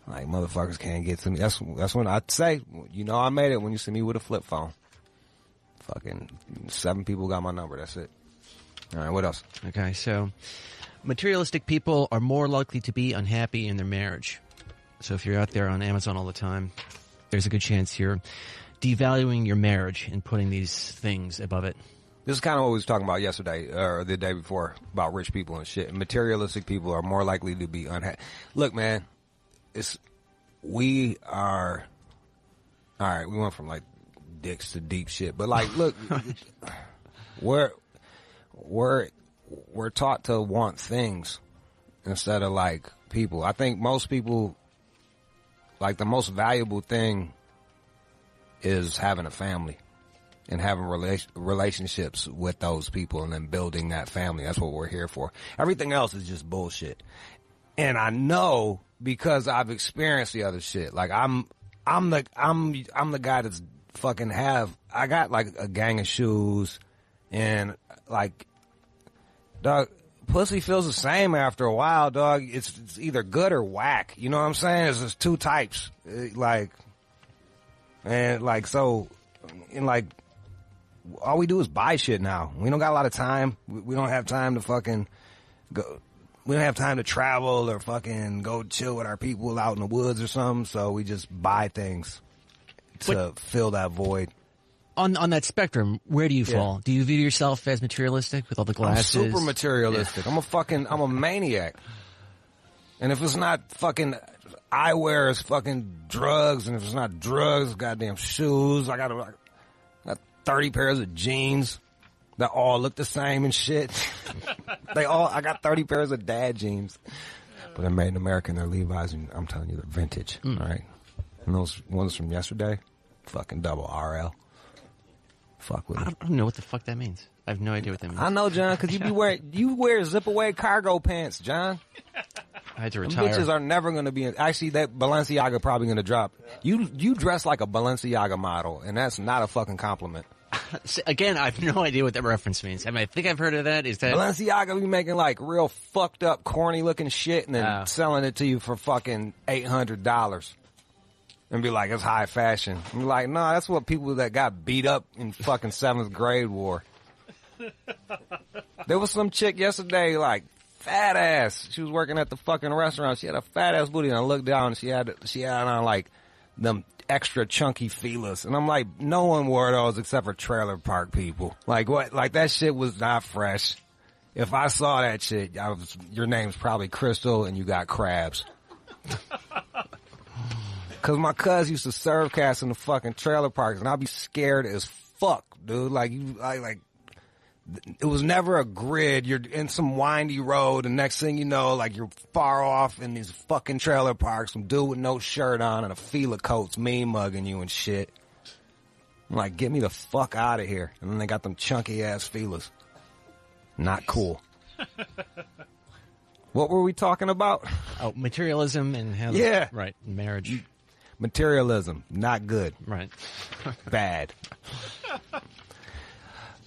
Like, motherfuckers can't get to me. That's when I'd say, I made it when you see me with a flip phone. Fucking 7 people got my number, that's it. All right, what else? Okay, so materialistic people are more likely to be unhappy in their marriage. So if you're out there on Amazon all the time, there's a good chance you're devaluing your marriage and putting these things above it. This is kind of what we was talking about yesterday, or the day before, about rich people and shit. Materialistic people are more likely to be unhappy. Look, man, we are, all right, we went from like dicks to deep shit, but like, look, we're taught to want things instead of like people. I think most people, like the most valuable thing is having a family and having relationships with those people and then building that family. That's what we're here for. Everything else is just bullshit. And I know because I've experienced the other shit. Like I'm the guy that's fucking I got like a gang of shoes and like, dog, pussy feels the same after a while, dog. It's either good or whack. You know what I'm saying? It's just 2 types. All we do is buy shit now. We don't got a lot of time. We don't have time to fucking go. We don't have time to travel or fucking go chill with our people out in the woods or something. So we just buy things to fill that void. On that spectrum, where do you fall? Do you view yourself as materialistic with all the glasses? I'm super materialistic. Yeah. I'm a maniac. And if it's not fucking eyewear, it's fucking drugs. And if it's not drugs, goddamn shoes. I got 30 pairs of jeans that all look the same and shit. I got 30 pairs of dad jeans. But they're made in America and they're Levi's, and I'm telling you, they're vintage. All right. And those ones from yesterday, fucking double RL. Fuck with it. I don't know what the fuck that means. I have no idea what that means. I know, John, because you wear zip-away cargo pants, John. I had to retire. Them bitches are never going to be actually, that Balenciaga probably going to drop. You dress like a Balenciaga model, and that's not a fucking compliment. Again, I have no idea what that reference means. I mean, I think I've heard of that. Is that Balenciaga be making like real fucked up, corny looking shit, and then selling it to you for fucking $800, and be like, it's high fashion. I'm like, no, that's what people that got beat up in fucking 7th grade wore. There was some chick yesterday, like fat ass. She was working at the fucking restaurant. She had a fat ass booty, and I looked down, and she had on like them extra chunky feelers, and I'm like, no one wore those except for trailer park people. Like what? Like that shit was not fresh. If I saw that shit, your name's probably Crystal, and you got crabs. Cause my cuz used to serve cats in the fucking trailer parks, and I'd be scared as fuck, dude. It was never a grid. You're in some windy road, and next thing you know, like you're far off in these fucking trailer parks, some dude with no shirt on and a feeler coat's mean mugging you and shit. I'm like, get me the fuck out of here. And then they got them chunky ass feelers. Not cool. What were we talking about? Oh, materialism and how right, marriage. Materialism, not good. Right. Bad.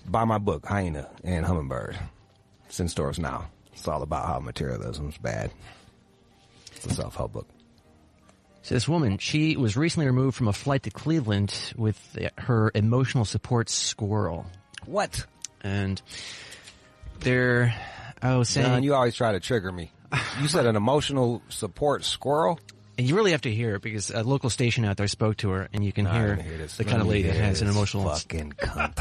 Buy my book, Hyena and Hummingbird. It's in stores now. It's all about how materialism is bad. It's a self-help book. So this woman, she was recently removed from a flight to Cleveland with her emotional support squirrel. What? And they're Oh, saying... John, you always try to trigger me. You said an emotional support squirrel? And you really have to hear it because a local station out there spoke to her, and you can hear the kind of lady that has an emotional... Fucking cunt.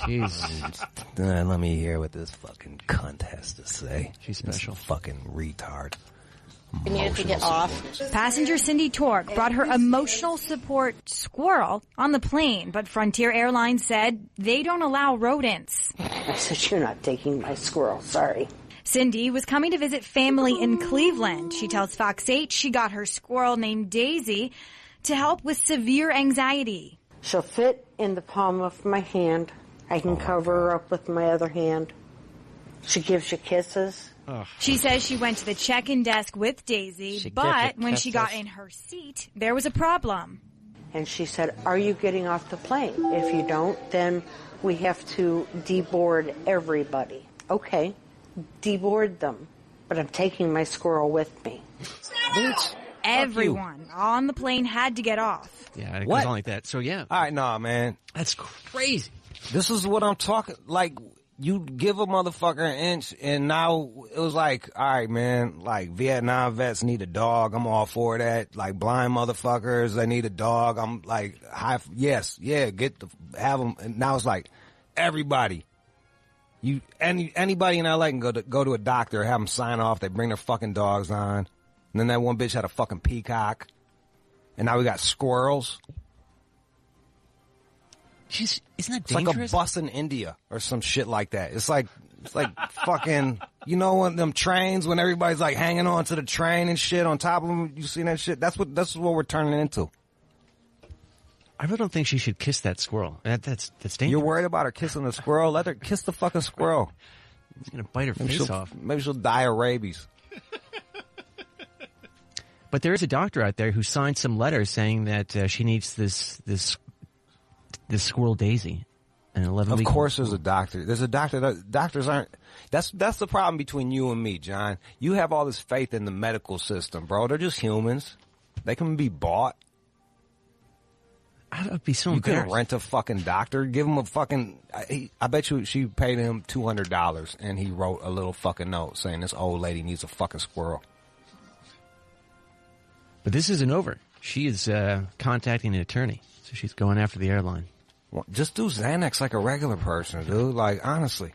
Jeez. Let me hear what this fucking cunt has to say. She's special. This fucking retard. We needed to get off. Passenger Cindy Torque brought her emotional support squirrel on the plane, but Frontier Airlines said they don't allow rodents. I said, you're not taking my squirrel. Sorry. Cindy was coming to visit family in Cleveland. She tells Fox 8 she got her squirrel named Daisy to help with severe anxiety. She'll fit in the palm of my hand. I can cover her up with my other hand. She gives you kisses. She says she went to the check-in desk with Daisy, but when she got in her seat, there was a problem. And she said, are you getting off the plane? If you don't, then we have to deboard everybody. Okay, deboard them, but I'm taking my squirrel with me. Bitch. Everyone on the plane had to get off. Yeah, it What? goes on like that. So, yeah. All right, nah, man. That's crazy. This is what I'm talking, like, you give a motherfucker an inch, and now it was like, all right, man, like, Vietnam vets need a dog. I'm all for that. Like, blind motherfuckers, they need a dog. I'm like, have them. And now it's like, everybody. Anybody in LA can go to a doctor, have them sign off. They bring their fucking dogs on. And then that one bitch had a fucking peacock. And now we got squirrels. Isn't that It's like dangerous? a bus in India or some shit like that. It's like fucking, you know, when them trains, when everybody's like hanging on to the train and shit on top of them. You seen that shit? That's what we're turning into. I really don't think she should kiss that squirrel. That's dangerous. You're worried about her kissing the squirrel? Let her kiss the fucking squirrel. It's gonna bite her face off. Maybe she'll die of rabies. But there is a doctor out there who signed some letters saying that she needs this squirrel Daisy. An 11-week. Of course, there's a doctor. There's a doctor. Doctors aren't. That's the problem between you and me, John. You have all this faith in the medical system, bro. They're just humans. They can be bought. I would be so You embarrassed. can rent a fucking doctor. Give him a fucking. I bet you she paid him $200, and he wrote a little fucking note saying this old lady needs a fucking squirrel. But this isn't over. She is contacting an attorney, so she's going after the airline. Well, just do Xanax like a regular person, dude. Like, honestly.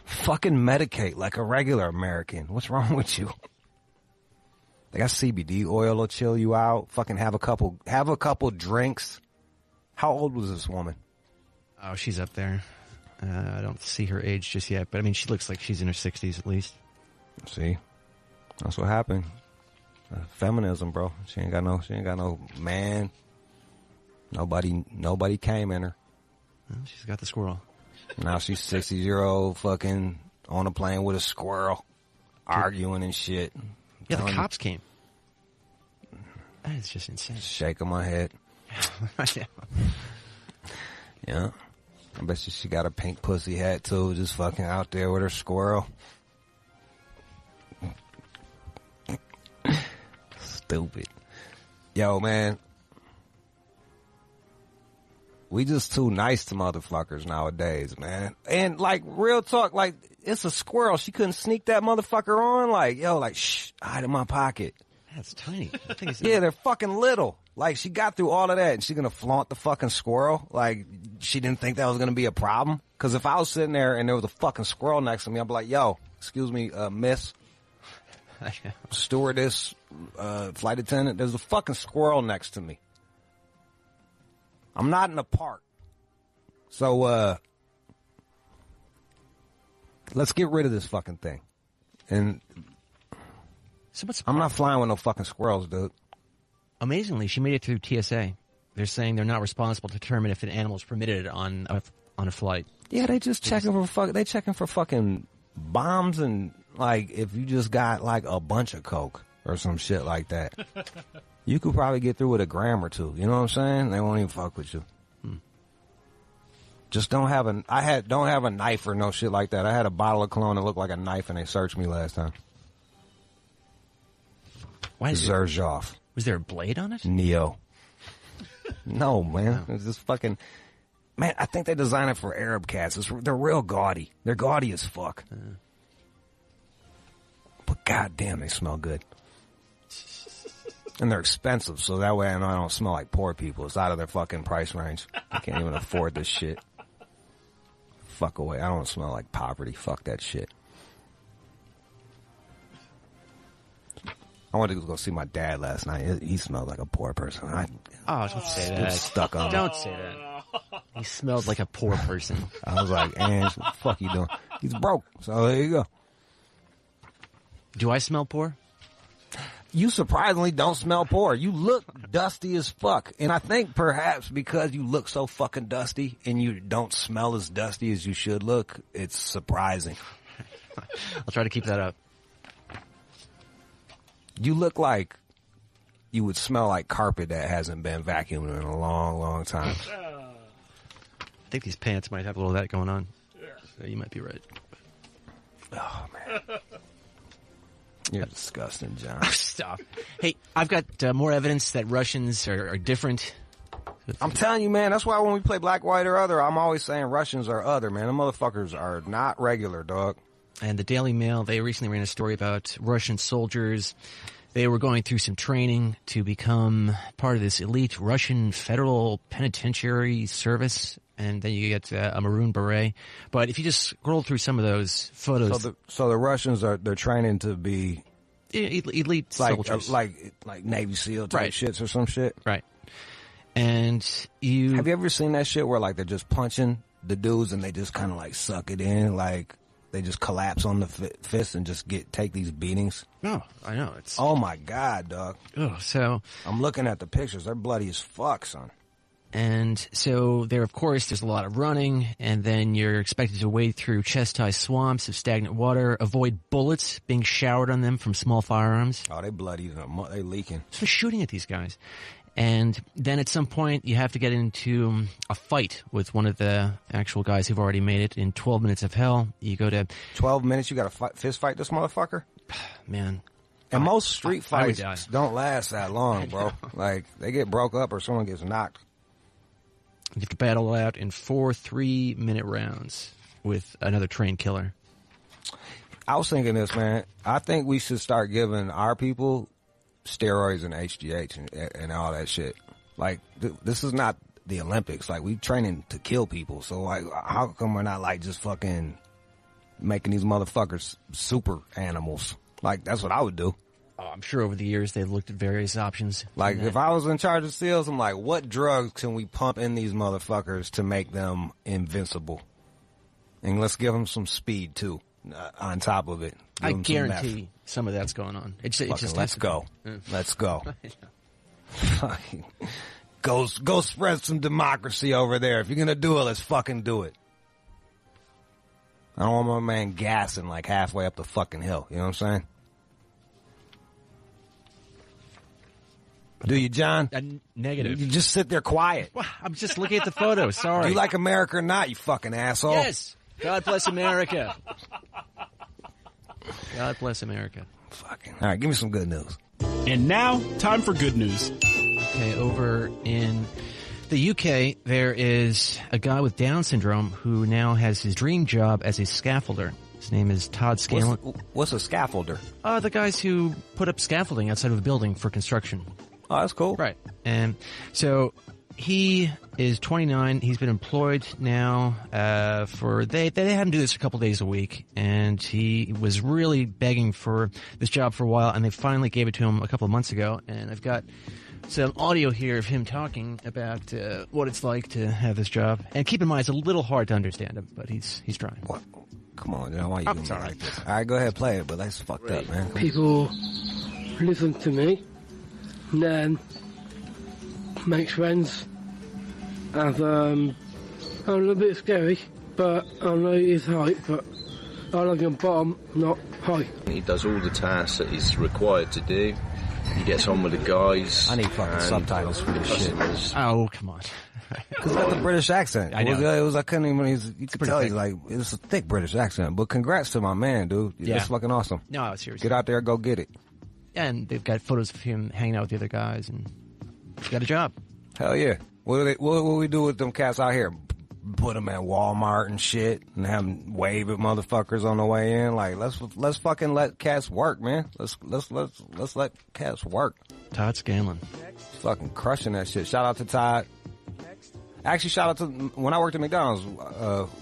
Fucking medicate like a regular American. What's wrong with you? They got CBD oil to chill you out. Fucking have a couple drinks. How old was this woman? Oh, she's up there. I don't see her age just yet, but I mean, she looks like she's in her 60s at least. See? That's what happened. Feminism, bro. She ain't got no man. Nobody came in her. Well, she's got the squirrel. Now she's 60-year-old fucking on a plane with a squirrel, arguing and shit. Yeah, the cops came. That is just insane. Shaking my head. Yeah. I bet she got a pink pussy hat too, just fucking out there with her squirrel. Stupid. Yo, man. We just too nice to motherfuckers nowadays, man. And like, real talk, like, it's a squirrel. She couldn't sneak that motherfucker on. Like, yo, like, shh, hide in my pocket. That's tiny. I think it's Yeah, they're fucking little. Like, she got through all of that and she's gonna flaunt the fucking squirrel. Like, she didn't think that was gonna be a problem. Cause if I was sitting there and there was a fucking squirrel next to me, I'd be like, yo, excuse me, miss. Stewardess, flight attendant, there's a fucking squirrel next to me. I'm not in a park. So, let's get rid of this fucking thing. And so I'm not flying with no fucking squirrels, dude. Amazingly, she made it through TSA. They're saying they're not responsible to determine if an animal is permitted on a flight. Yeah, they just checking for fucking bombs and like if you just got like a bunch of coke or some shit like that. You could probably get through with a gram or two. You know what I'm saying? They won't even fuck with you. Just don't have a knife or no shit like that. I had a bottle of cologne that looked like a knife and they searched me last time. Why is Zerzhov. Was there a blade on it? Neo. No, man. It's just fucking. Man, I think they designed it for Arab cats. They're real gaudy. They're gaudy as fuck. But goddamn, they smell good. And they're expensive, so that way I know I don't smell like poor people. It's out of their fucking price range. I can't even afford this shit. Fuck away. I don't smell like poverty. Fuck that shit. I wanted to go see my dad last night. He smelled like a poor person. Don't say that. Stuck on. Don't say that. He smelled like a poor person. I was like, what the fuck you doing? He's broke. So there you go. Do I smell poor? You surprisingly don't smell poor. You look dusty as fuck. And I think perhaps because you look so fucking dusty and you don't smell as dusty as you should look, it's surprising. I'll try to keep that up. You look like you would smell like carpet that hasn't been vacuumed in a long, long time. I think these pants might have a little of that going on. So you might be right. Oh, man. You're disgusting, John. Stop. Hey, I've got more evidence that Russians are different. I'm telling you, man, that's why when we play Black, White, or Other, I'm always saying Russians are other, man. Them motherfuckers are not regular, dog. And the Daily Mail, they recently ran a story about Russian soldiers. They were going through some training to become part of this elite Russian federal penitentiary service. And then you get a maroon beret. But if you just scroll through some of those photos. So the Russians they're training to be elite soldiers. Like Navy SEAL type shits or some shit. Right. And have you ever seen that shit where like they're just punching the dudes and they just kind of like suck it in, like they just collapse on the fist and just take these beatings? No, I know. Oh my God, dog. Oh, so I'm looking at the pictures. They're bloody as fuck, son. And so there, of course, there's a lot of running, and then you're expected to wade through chest-high swamps of stagnant water, avoid bullets being showered on them from small firearms. Oh, they bloody. They leaking. So shooting at these guys. And then at some point, you have to get into a fight with one of the actual guys who've already made it in 12 minutes of hell. You go to 12 minutes, you got to fist fight this motherfucker? Man. And most street fights don't last that long, bro. Like, they get broke up or someone gets knocked. You have to battle out in 4 3-minute rounds with another trained killer. I was thinking this, man. I think we should start giving our people steroids and HGH and all that shit. Like, this is not the Olympics. Like, we training to kill people. So, like, how come we're not, like, just fucking making these motherfuckers super animals? Like, that's what I would do. Oh, I'm sure over the years they've looked at various options. Like, if I was in charge of SEALs, I'm like, what drugs can we pump in these motherfuckers to make them invincible? And let's give them some speed, too, on top of it. I guarantee some of that's going on. It's just let's go. Let's go. Go spread some democracy over there. If you're going to do it, let's fucking do it. I don't want my man gassing like halfway up the fucking hill. You know what I'm saying? Do you, John? Negative. You just sit there quiet. Well, I'm just looking at the photo. Sorry. Do you like America or not, you fucking asshole? Yes. God bless America. God bless America. Fucking. All right, give me some good news. And now, time for good news. Okay, over in the UK, there is a guy with Down syndrome who now has his dream job as a scaffolder. His name is Todd Scanlon. What's a scaffolder? The guys who put up scaffolding outside of a building for construction. Oh, that's cool. Right. And so he is 29. He's been employed now they had him do this a couple days a week, and he was really begging for this job for a while, and they finally gave it to him a couple of months ago. And I've got some audio here of him talking about what it's like to have this job. And keep in mind, it's a little hard to understand him, but he's trying. What? Come on, you know, why you doing me like this? All right, go ahead, play it, but that's fucked up, man. People listen to me, and then make friends, and I'm a little bit scary, but I know he's height, but I like him bottom, not high. He does all the tasks that he's required to do. He gets on with the guys. I need fucking subtitles for this shit. Oh, come on. Because he's got the British accent. I know. It was, I couldn't even, you could tell he's like, it's a thick British accent. But congrats to my man, dude. Yeah. That's fucking awesome. No, seriously. Get out there, go get it. And they've got photos of him hanging out with the other guys, and he's got a job. Hell yeah. What do we do with them cats out here? put them at Walmart and shit and have them wave at motherfuckers on the way in. Like, let's fucking let cats work, man. Let's let cats work. Todd Scanlon. Fucking crushing that shit. Shout out to Todd. Actually, shout out to, when I worked at McDonald's,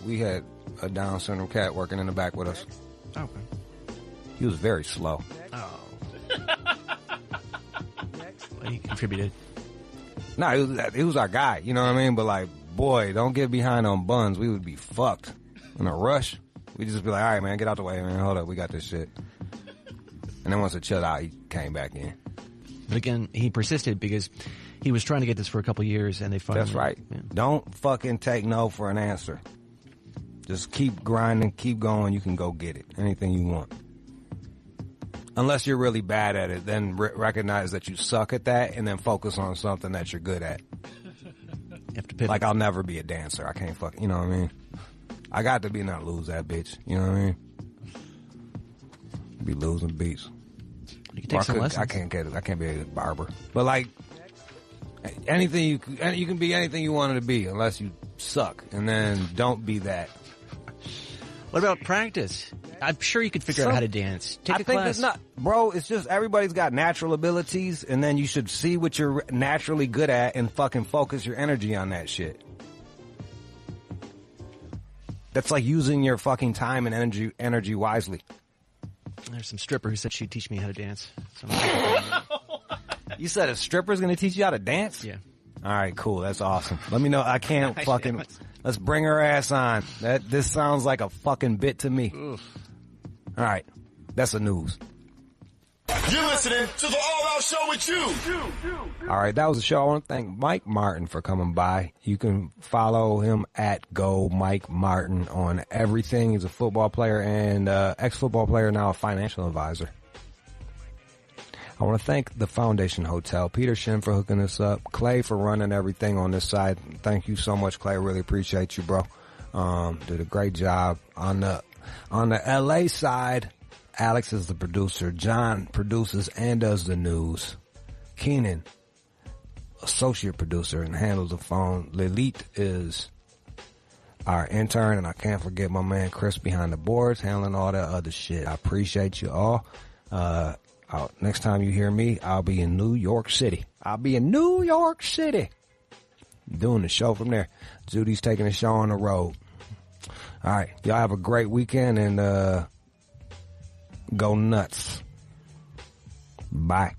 we had a Down syndrome cat working in the back with us. Okay. He was very slow. Oh. Well, he contributed. No, he was our guy, you know what I mean? But like, boy, don't get behind on buns. We would be fucked in a rush. We'd just be like, all right, man, get out the way, man. Hold up, we got this shit. And then once it chilled out, he came back in. But again, he persisted because he was trying to get this for a couple years, and they finally... That's right. Yeah. Don't fucking take no for an answer. Just keep grinding, keep going. You can go get it. Anything you want. Unless you're really bad at it, then recognize that you suck at that and then focus on something that you're good at. You have to pivot. Like, I'll never be a dancer. I can't you know what I mean? I got to be not lose that bitch. You know what I mean? Be losing beats. You can take some lessons. I can't be a barber. But like, anything you can be anything you wanted to be unless you suck. And then don't be that. What about practice? I'm sure you could figure out how to dance. Take a class. Bro, it's just everybody's got natural abilities, and then you should see what you're naturally good at and fucking focus your energy on that shit. That's like using your fucking time and energy wisely. There's some stripper who said she'd teach me how to dance. So You said a stripper's gonna teach you how to dance? Yeah. All right, cool. That's awesome. Let me know. I can't fucking... Let's bring her ass on. This sounds like a fucking bit to me. Oof. All right. That's the news. You're listening to the All Out Show with Jude. All right, that was the show. I want to thank Mike Martin for coming by. You can follow him at Go Mike Martin on everything. He's a football player and ex-football player, now a financial advisor. I want to thank the Foundation Hotel, Peter Shin for hooking us up, Clay for running everything on this side. Thank you so much, Clay. Really appreciate you, bro. Did a great job on the LA side. Alex is the producer. John produces and does the news. Keenan, associate producer and handles the phone. Lilit is our intern, and I can't forget my man Chris behind the boards handling all that other shit. I appreciate you all. Next time you hear me, I'll be in New York City. Doing the show from there. Judy's taking the show on the road. All right. Y'all have a great weekend and go nuts. Bye.